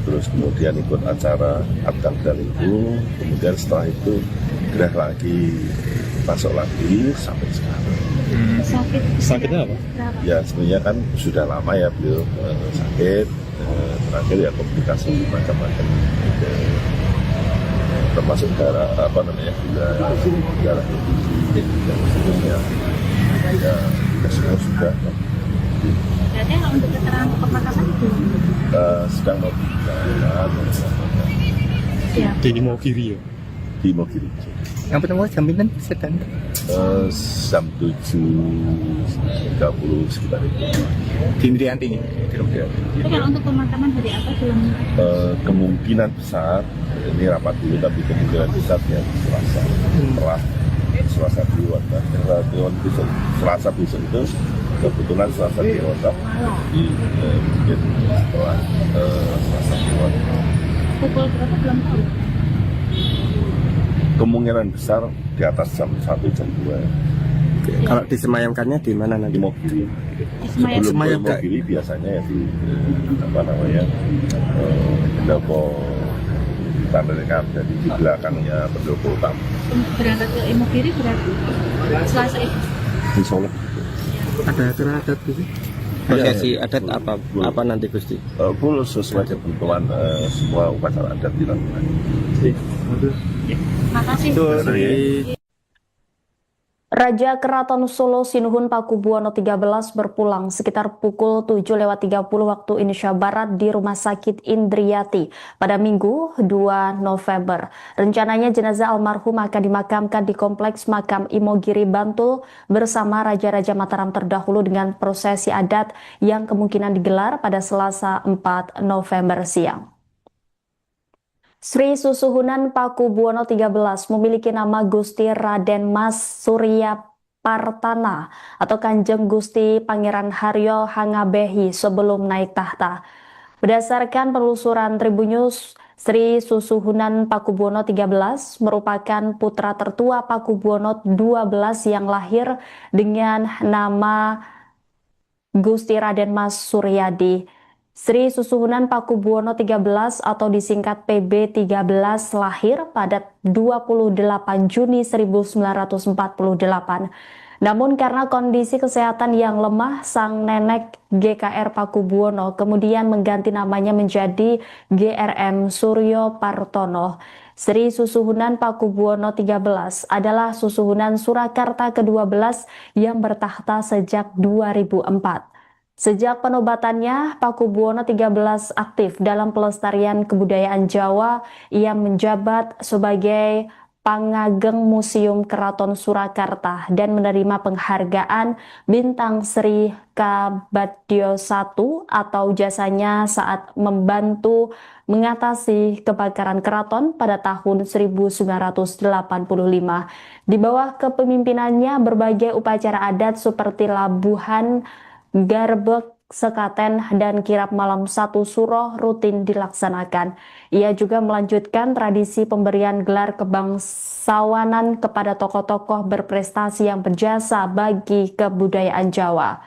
terus kemudian ikut acara Adang itu, kemudian setelah itu gerah lagi, masuk lagi sampai sekarang.
Sakitnya apa?
Ya sebenarnya kan sudah lama ya beliau sakit, terakhir ya komplikasi macam-macam. Termasuk darah darah yang sebelumnya ya kita semua sudah
Berarti kalau untuk keterangan pemakaman itu
sedang membicarakan
Di Imogiri ya?
di Mogiri
Yang pertama jaminan sedang
jam 7.30 sekitar itu.
di Indrianti nih.
tapi kalau untuk pemakaman hari apa belum
Kemungkinan besar ini rapat dulu, tapi kemungkinan besar ya Selasa setelah Selasa Kliwon besok, Selasa besok itu kebetulan Selasa Kliwon di mungkin setelah Selasa Kliwon
pukul berapa belum tahu.
kemungkinan besar di atas jam 1 jam 2
Kalau disemayamkannya di mana
di
nanti?
Mogiri.
Semayam.
Sebelum ke Mogiri biasanya ya di pendopo Tanderekan, jadi di belakangnya pendopo utama
Berangkat ke Imogiri berarti Selasa itu.
di Solo.
Ada acara adat gitu? Prosesi adat apa nanti Gusti?
Full sesuai ketentuan semua upacara adat dilakukan.
Makasih.
Raja Keraton Solo Sinuhun Pakubuwono 13 berpulang sekitar pukul 7.30 waktu Indonesia Barat di Rumah Sakit Indriati pada Minggu 2 November. Rencananya jenazah almarhum akan dimakamkan di Kompleks Makam Imogiri Bantul bersama Raja-Raja Mataram terdahulu dengan prosesi adat yang kemungkinan digelar pada Selasa 4 November siang. Sri Susuhunan Pakubuwono 13 memiliki nama Gusti Raden Mas Surya Partana atau Kanjeng Gusti Pangeran Haryo Hangabehi sebelum naik tahta. Berdasarkan penelusuran Tribun News, Sri Susuhunan Pakubuwono 13 merupakan putra tertua Pakubuwono 12 yang lahir dengan nama Gusti Raden Mas Suryadi. Sri Susuhunan Pakubuwono 13 atau disingkat PB 13 lahir pada 28 Juni 1948. Namun karena kondisi kesehatan yang lemah, sang nenek GKR Pakubuwono kemudian mengganti namanya menjadi GRM Suryo Partono. Sri Susuhunan Pakubuwono XIII adalah susuhunan Surakarta ke-12 yang bertahta sejak 2004. Sejak penobatannya, Pakubuwono XIII aktif dalam pelestarian kebudayaan Jawa. Ia menjabat sebagai Pangageng Museum Keraton Surakarta dan menerima penghargaan Bintang Sri Kabadyo I atau jasanya saat membantu mengatasi kebakaran keraton pada tahun 1985. Di bawah kepemimpinannya, berbagai upacara adat seperti labuhan, garbek, sekaten, dan kirap malam satu suro rutin dilaksanakan. Ia juga melanjutkan tradisi pemberian gelar kebangsawanan kepada tokoh-tokoh berprestasi yang berjasa bagi kebudayaan Jawa.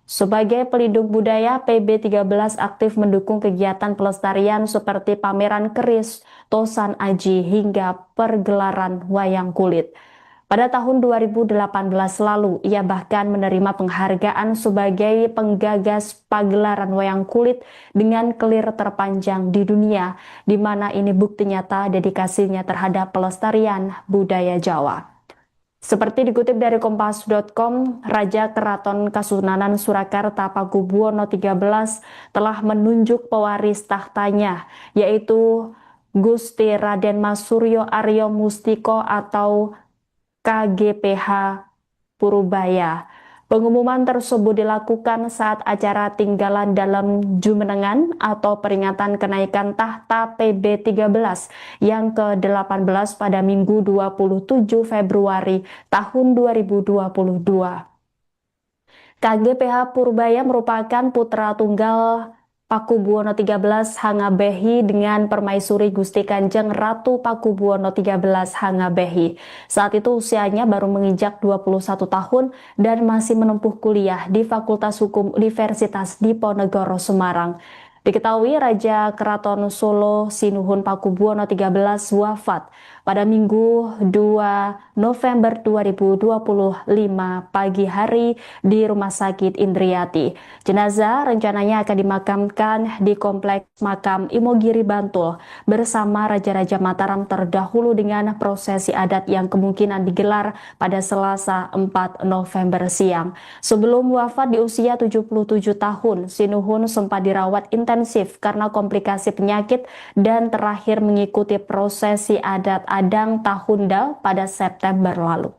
Sebagai pelindung budaya, PB13 aktif mendukung kegiatan pelestarian seperti pameran keris, tosan aji, hingga pergelaran wayang kulit. Pada tahun 2018 lalu, ia bahkan menerima penghargaan sebagai penggagas pagelaran wayang kulit dengan kelir terpanjang di dunia, di mana ini bukti nyata dedikasinya terhadap pelestarian budaya Jawa. Seperti dikutip dari Kompas.com, Raja Keraton Kasunanan Surakarta Pakubuwono XIII telah menunjuk pewaris tahtanya, yaitu Gusti Raden Mas Suryo Aryo Mustiko atau KGPH Purubaya. Pengumuman tersebut dilakukan saat acara tinggalan dalam Jumenengan atau peringatan kenaikan tahta PB13 yang ke-18 pada Minggu 27 Februari tahun 2022. KGPH Purubaya merupakan putra tunggal Pakubuwono XIII Hangabehi dengan Permaisuri Gusti Kanjeng Ratu Pakubuwono XIII Hangabehi. Saat itu usianya baru menginjak 21 tahun dan masih menempuh kuliah di Fakultas Hukum Universitas Diponegoro Semarang. Diketahui Raja Keraton Solo Sinuhun Pakubuwono XIII wafat pada Minggu 2 November 2025 pagi hari di Rumah Sakit Indriati. Jenazah rencananya akan dimakamkan di Kompleks Makam Imogiri Bantul bersama Raja-Raja Mataram terdahulu dengan prosesi adat yang kemungkinan digelar pada Selasa 4 November siang. Sebelum wafat di usia 77 tahun, Sinuhun sempat dirawat intensif karena komplikasi penyakit dan terakhir mengikuti prosesi adat Adang Tahunda pada September lalu.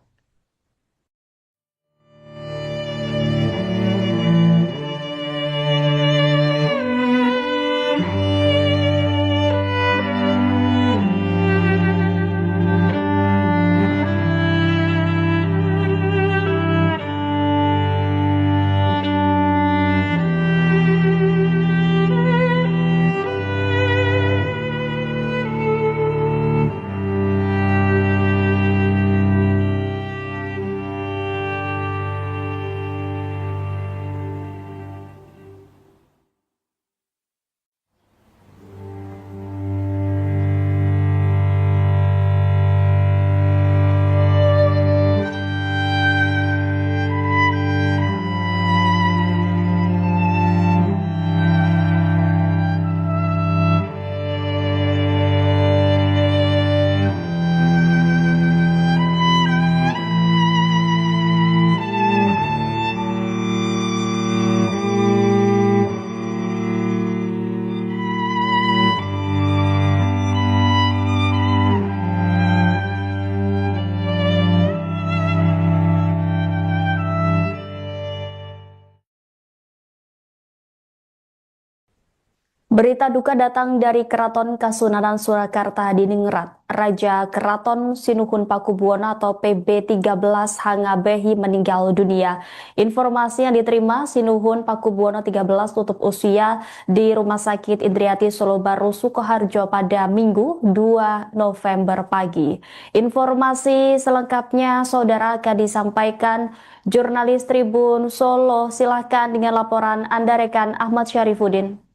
Berita duka datang dari Keraton Kasunanan Surakarta di Ningrat. Raja Keraton Sinuhun Pakubuwono atau PB13 Hangabehi meninggal dunia. Informasi yang diterima, Sinuhun Pakubuwono XIII tutup usia di Rumah Sakit Indriati Solo Baru Sukoharjo pada Minggu 2 November pagi. Informasi selengkapnya saudara akan disampaikan jurnalis Tribun Solo. Silahkan dengan laporan Anda rekan Ahmad Syarifuddin.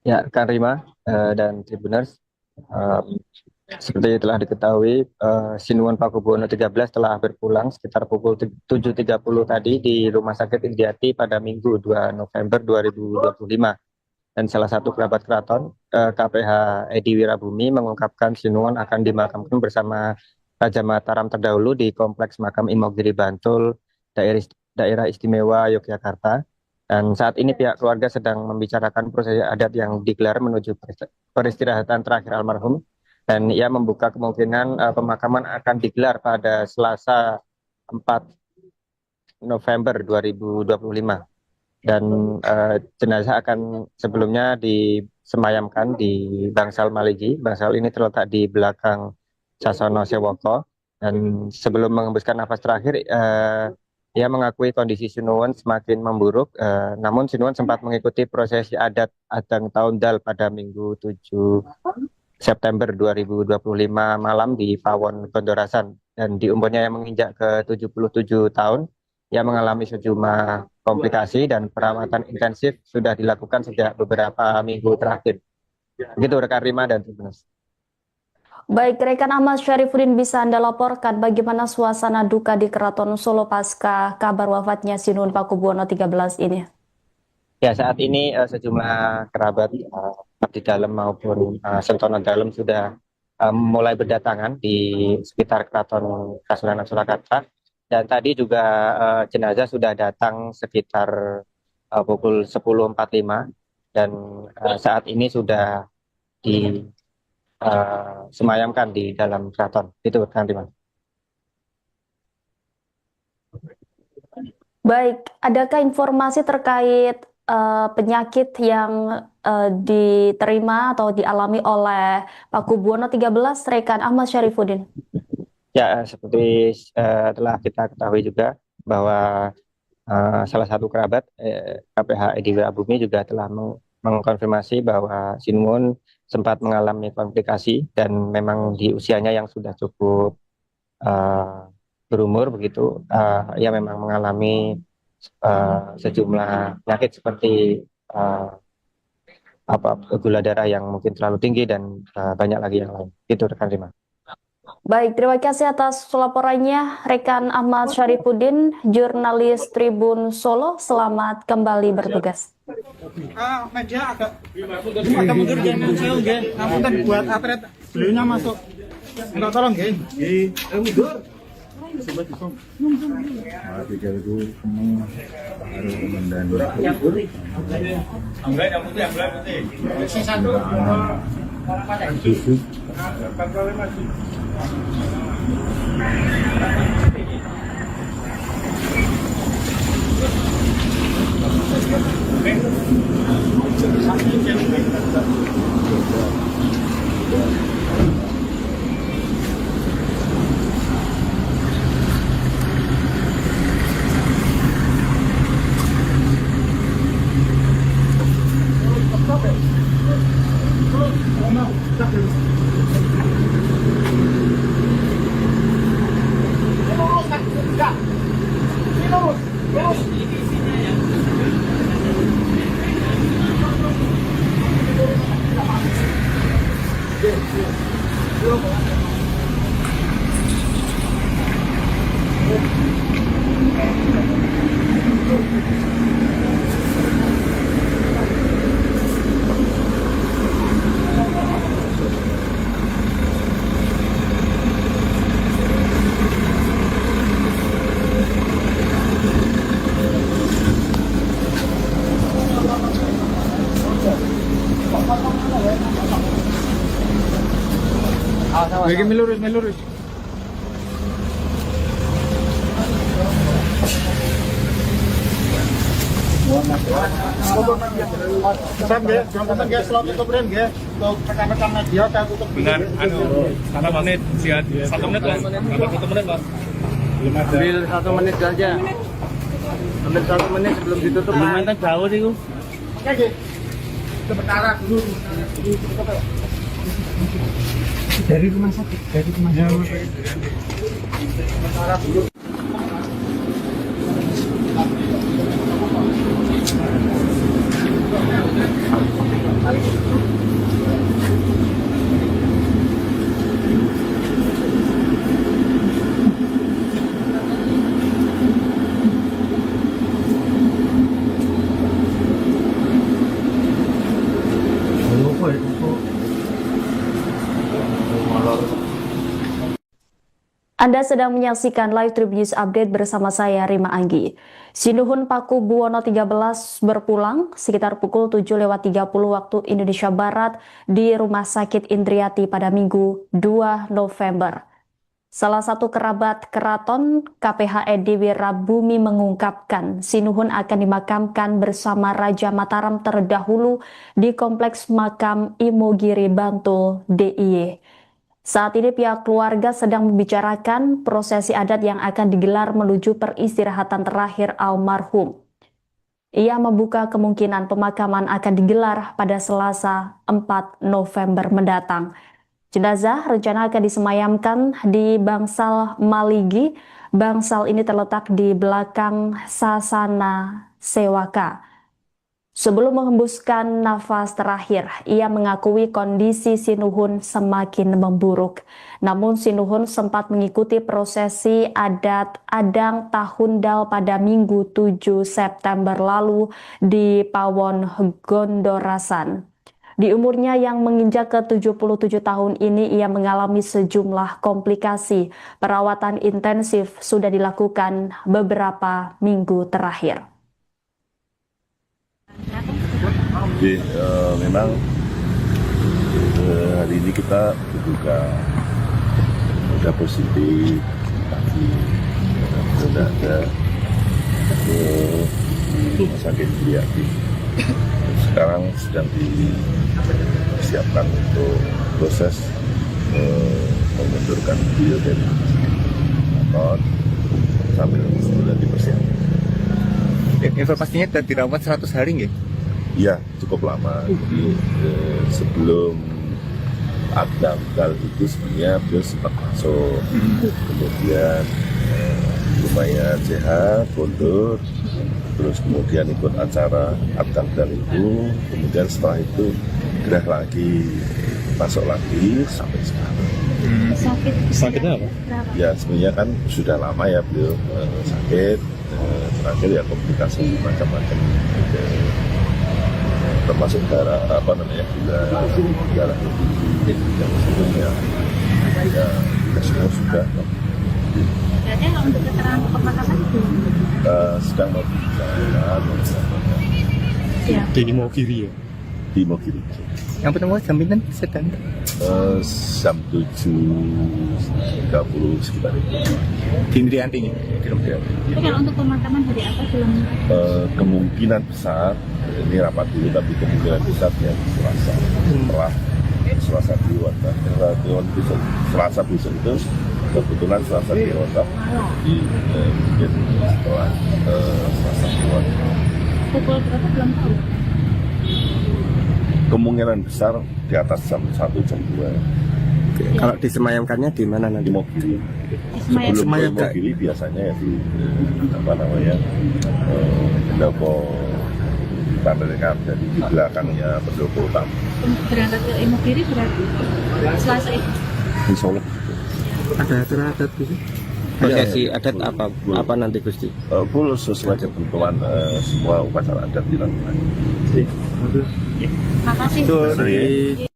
Ya, Kak Rima dan Tribuners, seperti telah diketahui, Sinuhun Pakubuwono XIII telah berpulang sekitar pukul 7.30 tadi di Rumah Sakit Indriati pada Minggu 2 November 2025. dan salah satu kerabat keraton, KPH Edi Wirabumi, mengungkapkan Sinuwun akan dimakamkan bersama Raja Mataram terdahulu di Kompleks Makam Imogiri Bantul, Daerah Istimewa Yogyakarta. Dan saat ini pihak keluarga sedang membicarakan prosesi adat yang digelar menuju peristirahatan terakhir almarhum, dan ia membuka kemungkinan pemakaman akan digelar pada Selasa 4 November 2025. Dan jenazah akan sebelumnya disemayamkan di Bangsal Maligi. Bangsal ini terletak di belakang Sasono Sewoko. Dan sebelum mengembuskan nafas terakhir, ia mengakui kondisi Sinuwun semakin memburuk. Namun Sinuwun sempat mengikuti prosesi adat Adang Taundal pada Minggu 7 September 2025 malam di Pawon Gondorasan. Dan di umurnya yang menginjak ke 77 tahun, ia mengalami sejumlah komplikasi dan perawatan intensif sudah dilakukan sejak beberapa minggu terakhir. Begitu rekan Rima dan Tribuners.
Baik, rekan Ahmad Syarifuddin, bisa Anda laporkan bagaimana suasana duka di Keraton Solo pasca kabar wafatnya Sinuhun Pakubuwono 13 ini?
Ya, saat ini sejumlah kerabat abdi dalam maupun sentono dalam sudah mulai berdatangan di sekitar Keraton Kasunanan Surakarta. Dan tadi juga jenazah sudah datang sekitar pukul 10.45 dan saat ini sudah disemayamkan di dalam keraton. Itu kan, Rima.
Baik, adakah informasi terkait penyakit yang diterima atau dialami oleh Pakubuwono 13, rekan Ahmad Syarifuddin?
Ya, seperti telah kita ketahui juga bahwa salah satu kerabat KPH Edi Wirabumi juga telah mengkonfirmasi bahwa Sinuwun sempat mengalami komplikasi dan memang di usianya yang sudah cukup berumur begitu, ia memang mengalami sejumlah penyakit seperti gula darah yang mungkin terlalu tinggi dan banyak lagi yang lain. Itu rekan Rima.
Baik, terima kasih atas laporannya rekan Ahmad Syarifuddin, jurnalis Tribun Solo. Selamat kembali bertugas.
Media agak mundur jangan saya nggih. Ngapunten buat atlet beliaunya masuk. Minta tolong nggih. Nggih, mundur. Lagi melurus. Pesan nggih, gampang nggih slot itu brand nggih. Untuk rekan-rekan media saya tutup
Dengan berapa menit? Lihat 1 menit lah. Berapa 1 menit lah? Belum ada.
Ambil 1 menit saja. Ambil 1 menit sebelum ditutup.
Belum ada jauh sih.
Oke nggih. Sementara dulu. Dari rumah sakit. Sementara dulu.
Anda sedang menyaksikan live Tribun News Update bersama saya Rima Anggi. Sinuhun Paku Buwono 13 berpulang sekitar pukul 7.30 waktu Indonesia Barat di Rumah Sakit Indriati pada Minggu 2 November. Salah satu kerabat keraton KPH Dewi Rabumi mengungkapkan Sinuhun akan dimakamkan bersama Raja Mataram terdahulu di Kompleks Makam Imogiri Bantul DIY. Saat ini pihak keluarga sedang membicarakan prosesi adat yang akan digelar menuju peristirahatan terakhir almarhum. Ia membuka kemungkinan pemakaman akan digelar pada Selasa 4 November mendatang. Jenazah rencana akan disemayamkan di Bangsal Maligi. Bangsal ini terletak di belakang Sasana Sewaka. Sebelum menghembuskan nafas terakhir, ia mengakui kondisi Sinuhun semakin memburuk. Namun Sinuhun sempat mengikuti prosesi adat Adang Tahundal pada Minggu 7 September lalu di Pawon Gondorasan. Di umurnya yang menginjak ke 77 tahun ini, ia mengalami sejumlah komplikasi. Perawatan intensif sudah dilakukan beberapa minggu terakhir.
Jadi memang hari ini kita juga sudah positif, tapi sudah ada ke rumah sakit Indriati. Sekarang sedang disiapkan untuk proses memundurkan beliau dari kantor sambil sudah dipersiapkan.
Informasinya sudah dirawat 100 hari nggih?
Iya, cukup lama. Jadi sebelum Adang itu sebenarnya beliau sempat masuk, kemudian lumayan sehat, mundur, terus kemudian ikut acara Adang itu, kemudian setelah itu gerah lagi, masuk lagi sampai sekarang.
Sakitnya apa?
Ya sebenarnya kan sudah lama ya beliau sakit, terakhir ya komplikasi macam-macam. Termasuk darah gula darah yang sebelumnya ya semua sudah
Berarti kalau untuk keterangan pemakaman
sedang
Di Imogiri ya?
di Imogiri
Yang pertama jaminan sedang
jam 7.30 sekitar itu
di Indrianti nggih.
tapi kalau untuk pemakaman hari apa belum
kemungkinan besar ini rapat dulu, tapi kemungkinan besar ya Selasa setelah Selasa Kliwon besok, Selasa besok itu kebetulan Selasa Kliwon di mungkin setelah Selasa Kliwon
pukul berapa belum tahu.
kemungkinan besar di atas jam 1 jam 2
Kalau disemayamkannya di mana
di
nanti?
Imogiri.
Semayam.
Sebelum ke Imogiri biasanya ya di pendopo Panderekan, jadi di belakangnya pendopo utama.
Berangkat ke Imogiri berarti Selasa itu.
Insya Allah.
Ada aturan adat gitu? Prosesi adat apa nanti Gusti?
Full sesuai ketentuan semua upacara adat dilakukan.
Makasih.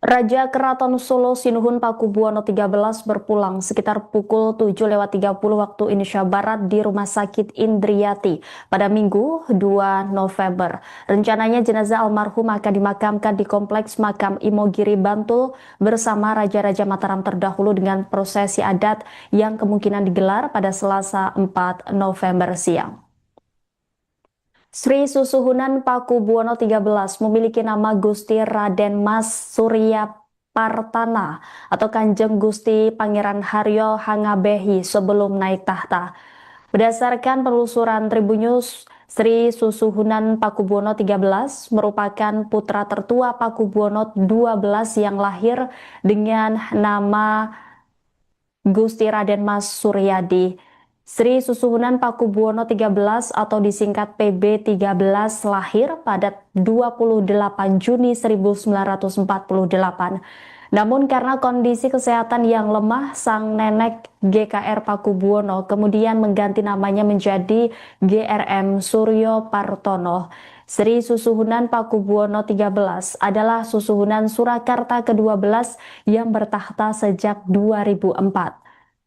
Raja Keraton Solo Sinuhun Pakubuwono 13 berpulang sekitar pukul 7.30 waktu Indonesia Barat di Rumah Sakit Indriati pada Minggu 2 November. Rencananya jenazah almarhum akan dimakamkan di Kompleks Makam Imogiri Bantul bersama Raja-Raja Mataram terdahulu dengan prosesi adat yang kemungkinan digelar pada Selasa 4 November siang. Sri Susuhunan Pakubuwono 13 memiliki nama Gusti Raden Mas Surya Partana atau Kanjeng Gusti Pangeran Haryo Hangabehi sebelum naik tahta. Berdasarkan penelusuran Tribun News, Sri Susuhunan Pakubuwono 13 merupakan putra tertua Pakubuwono 12 yang lahir dengan nama Gusti Raden Mas Suryadi. Sri Susuhunan Pakubuwono 13 atau disingkat PB13 lahir pada 28 Juni 1948. Namun karena kondisi kesehatan yang lemah, sang nenek GKR Pakubuwono kemudian mengganti namanya menjadi GRM Suryo Partono. Sri Susuhunan Pakubuwono XIII adalah susuhunan Surakarta ke-12 yang bertahta sejak 2004.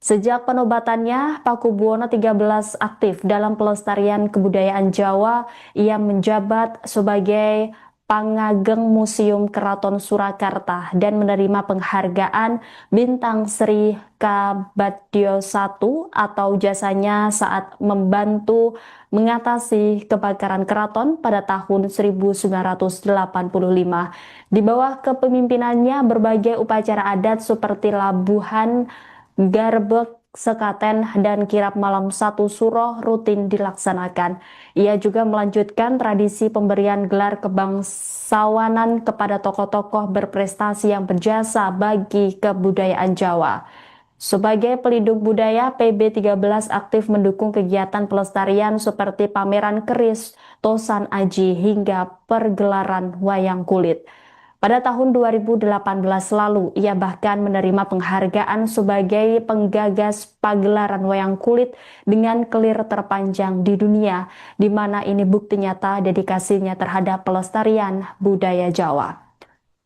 Sejak penobatannya, Pakubuwono XIII aktif dalam pelestarian kebudayaan Jawa. Ia menjabat sebagai Pangageng Museum Keraton Surakarta dan menerima penghargaan Bintang Sri Kabadyo I atau jasanya saat membantu mengatasi kebakaran keraton pada tahun 1985. Di bawah kepemimpinannya, berbagai upacara adat seperti labuhan, garbek, sekaten, dan kirap malam satu suro rutin dilaksanakan. Ia juga melanjutkan tradisi pemberian gelar kebangsawanan kepada tokoh-tokoh berprestasi yang berjasa bagi kebudayaan Jawa. Sebagai pelindung budaya, PB13 aktif mendukung kegiatan pelestarian seperti pameran keris, tosan aji, hingga pergelaran wayang kulit. Pada tahun 2018 lalu, ia bahkan menerima penghargaan sebagai penggagas pagelaran wayang kulit dengan kelir terpanjang di dunia, di mana ini bukti nyata dedikasinya terhadap pelestarian budaya Jawa.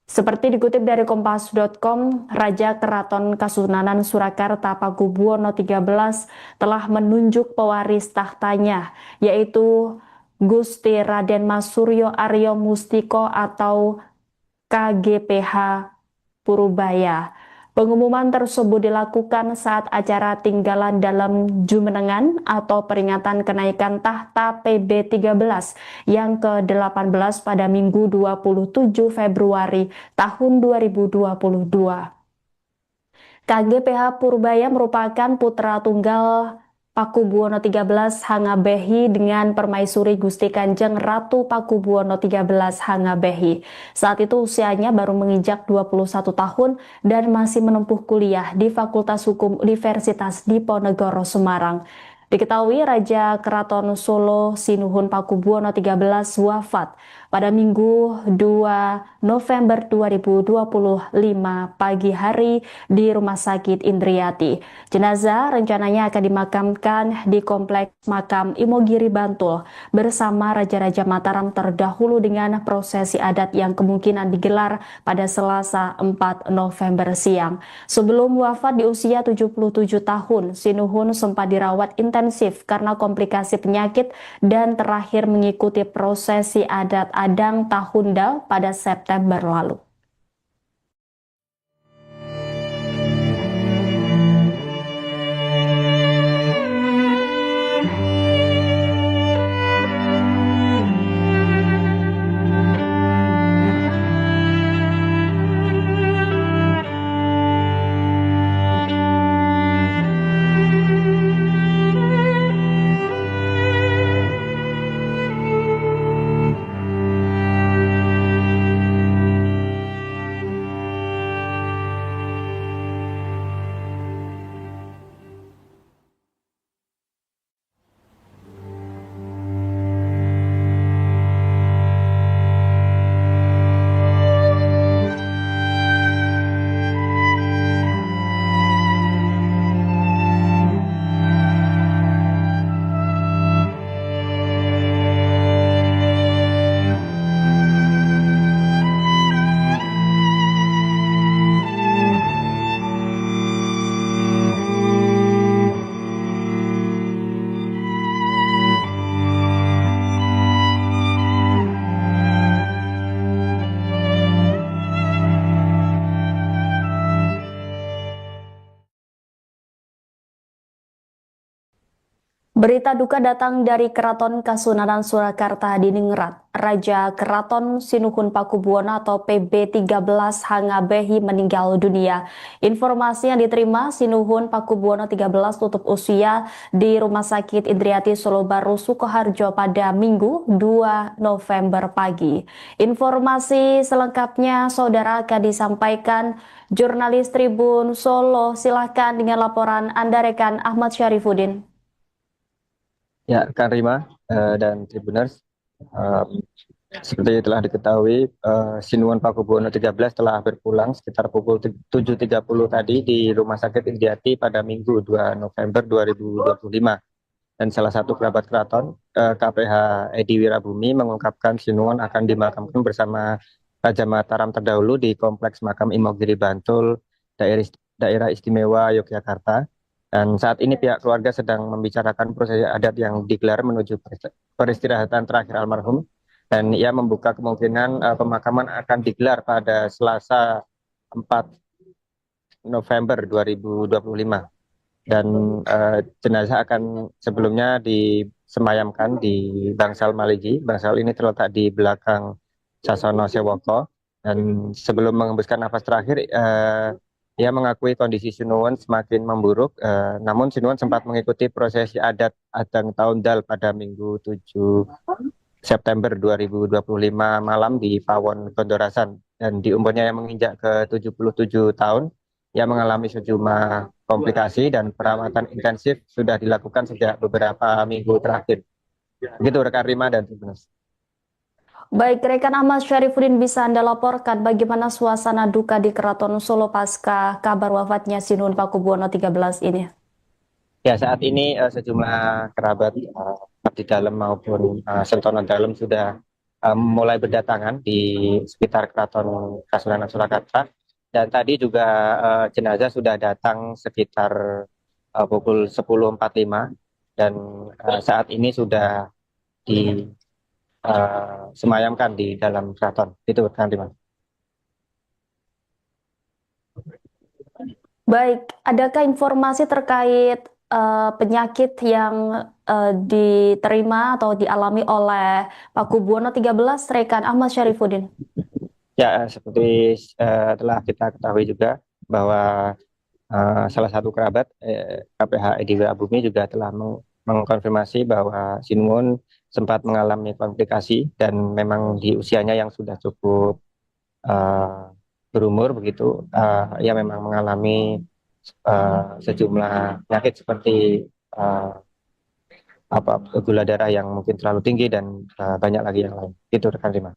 Seperti dikutip dari kompas.com, Raja Keraton Kasunanan Surakarta Pakubuwono XIII telah menunjuk pewaris tahtanya, yaitu Gusti Raden Mas Suryo Aryo Mustiko atau KGPH Purubaya. Pengumuman tersebut dilakukan saat acara tinggalan dalam Jumenengan atau peringatan kenaikan tahta PB13 yang ke-18 pada Minggu 27 Februari tahun 2022. KGPH Purubaya merupakan putra tunggal Pakubuwono XIII Hangabehi dengan Permaisuri Gusti Kanjeng Ratu Pakubuwono XIII Hangabehi. Saat itu usianya baru menginjak 21 tahun dan masih menempuh kuliah di Fakultas Hukum Universitas Diponegoro Semarang. Diketahui Raja Keraton Solo Sinuhun Pakubuwono XIII wafat pada Minggu 2 November 2025 pagi hari di Rumah Sakit Indriati. Jenazah rencananya akan dimakamkan di Kompleks Makam Imogiri Bantul bersama Raja-Raja Mataram terdahulu dengan prosesi adat yang kemungkinan digelar pada Selasa 4 November siang. Sebelum wafat di usia 77 tahun, Sinuhun sempat dirawat intensif karena komplikasi penyakit dan terakhir mengikuti prosesi adat Adang Tahunda pada September lalu. Berita duka datang dari Keraton Kasunanan Surakarta di Ningrat. Raja Keraton Sinuhun Pakubuwono atau PB13 Hangabehi meninggal dunia. Informasi yang diterima, Sinuhun Pakubuwono XIII tutup usia di Rumah Sakit Indriati Solo Baru Sukoharjo pada Minggu 2 November pagi. Informasi selengkapnya saudara akan disampaikan jurnalis Tribun Solo. Silahkan dengan laporan Anda rekan Ahmad Syarifuddin.
Ya, Kak Rima dan Tribuners, seperti telah diketahui, Sinuhun Pakubuwono XIII telah berpulang sekitar pukul 7.30 tadi di Rumah Sakit Indriati pada Minggu 2 November 2025. Dan salah satu kerabat keraton KPH Edi Wirabumi mengungkapkan Sinuwun akan dimakamkan bersama Raja Mataram terdahulu di Kompleks Makam Imogiri Bantul, Daerah Istimewa Yogyakarta. Dan saat ini pihak keluarga sedang membicarakan prosesi adat yang digelar menuju peristirahatan terakhir almarhum. Dan ia membuka kemungkinan pemakaman akan digelar pada Selasa 4 November 2025. Dan jenazah akan sebelumnya disemayamkan di Bangsal Maligi. Bangsal ini terletak di belakang Sasono Sewoko. Dan sebelum mengembuskan nafas terakhir, ia mengakui kondisi Sinuwun semakin memburuk. Namun Sinuwun sempat mengikuti prosesi adat Adang Taundal pada Minggu 7 September 2025 malam di Pawon Gondorasan. Dan di umurnya yang menginjak ke 77 tahun, ia mengalami sejumlah komplikasi dan perawatan intensif sudah dilakukan sejak beberapa minggu terakhir. Begitu rekan Rima dan Tribuners.
Baik, rekan Ahmad Syarifuddin, bisa Anda laporkan bagaimana suasana duka di Keraton Solo pasca kabar wafatnya Sinuwun Pakubuwono 13 ini?
Ya, saat ini sejumlah kerabat abdi dalam maupun sentono dalam sudah mulai berdatangan di sekitar Keraton Kasunanan Surakarta. Dan tadi juga jenazah sudah datang sekitar pukul 10.45 dan saat ini sudah disemayamkan di dalam keraton. Itu kan, Dimas.
Baik, adakah informasi terkait penyakit yang diterima atau dialami oleh Pakubuwono 13, rekan Ahmad Syarifuddin?
Ya, seperti telah kita ketahui juga bahwa salah satu kerabat KPH Edi Wirabumi juga telah mengkonfirmasi bahwa Sinuwun sempat mengalami komplikasi dan memang di usianya yang sudah cukup berumur begitu, ia memang mengalami sejumlah penyakit seperti gula darah yang mungkin terlalu tinggi dan banyak lagi yang lain. Itu rekan Rima.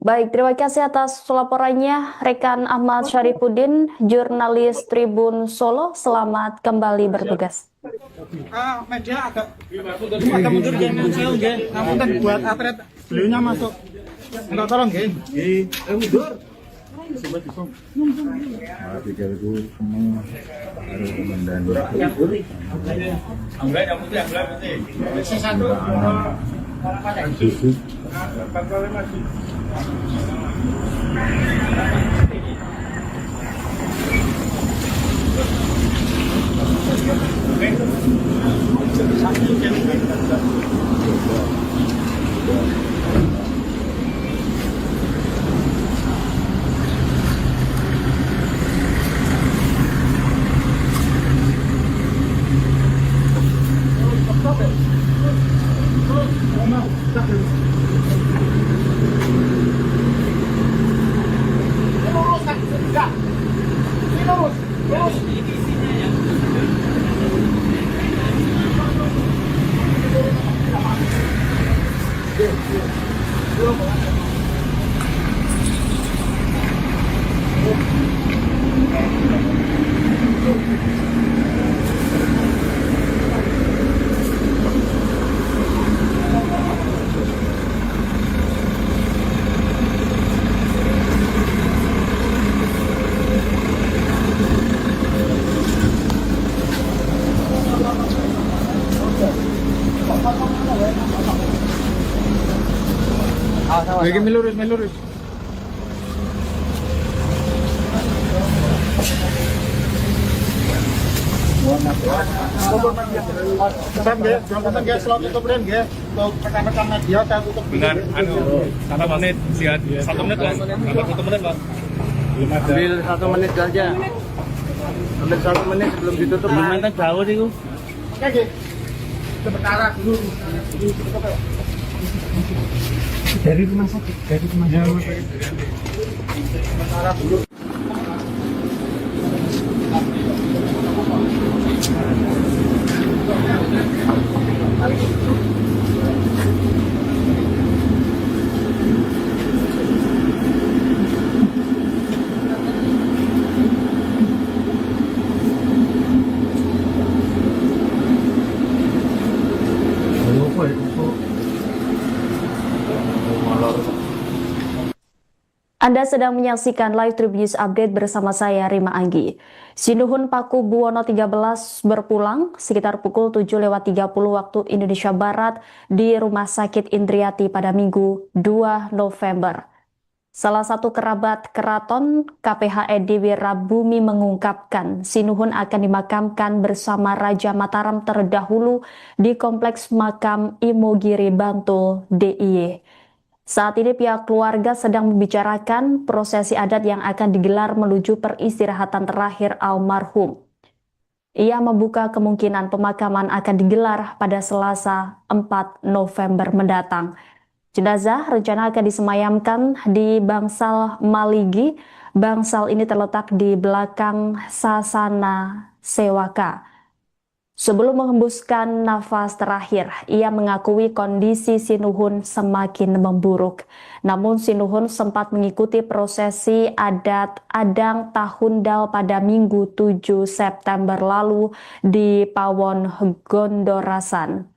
Baik, terima kasih atas laporannya rekan Ahmad Syarifuddin, jurnalis Tribun Solo. Selamat kembali bertugas.
Media agak mundur nggih, menurut saya nggih. Ngapunten buat atlet beliaunya masuk. Minta tolong nggih. Mundur. Lagi melurus. Jangan nggih, slot tutup ren nggih. Untuk rekan-rekan media saya tutup
Dengan 1 menit, lihat 1 menit lah, 1 menit lah.
Ambil 1 menit saja. Ambil 1 menit sebelum ditutup. Lumayan jauh sih,
Oke. Sementara dulu. Dari rumah sakit. Sementara dulu.
Anda sedang menyaksikan Live Tribun News Update bersama saya Rima Anggi. Sinuhun Paku Buwono 13 berpulang sekitar pukul 7.30 waktu Indonesia Barat di Rumah Sakit Indriati pada Minggu 2 November. Salah satu kerabat keraton KPHED Wirabumi mengungkapkan Sinuhun akan dimakamkan bersama Raja Mataram terdahulu di Kompleks Makam Imogiri Bantul DIY. Saat ini pihak keluarga sedang membicarakan prosesi adat yang akan digelar menuju peristirahatan terakhir almarhum. Ia membuka kemungkinan pemakaman akan digelar pada Selasa 4 November mendatang. Jenazah rencana akan disemayamkan di Bangsal Maligi. Bangsal ini terletak di belakang Sasana Sewaka. Sebelum menghembuskan nafas terakhir, ia mengakui kondisi Sinuhun semakin memburuk. Namun Sinuhun sempat mengikuti prosesi adat Adang Tahundal pada Minggu 7 September lalu di Pawon Gondorasan.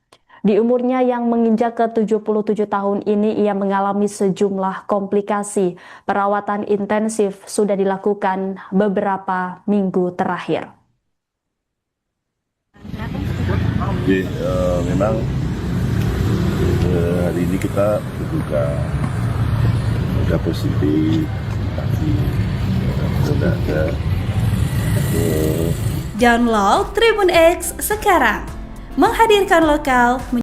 Di umurnya yang menginjak ke 77 tahun ini, ia mengalami sejumlah komplikasi. Perawatan intensif sudah dilakukan beberapa minggu terakhir.
Jadi memang hari ini kita berduka ada positif, tapi sudah ada.
Download Tribun X sekarang, menghadirkan lokal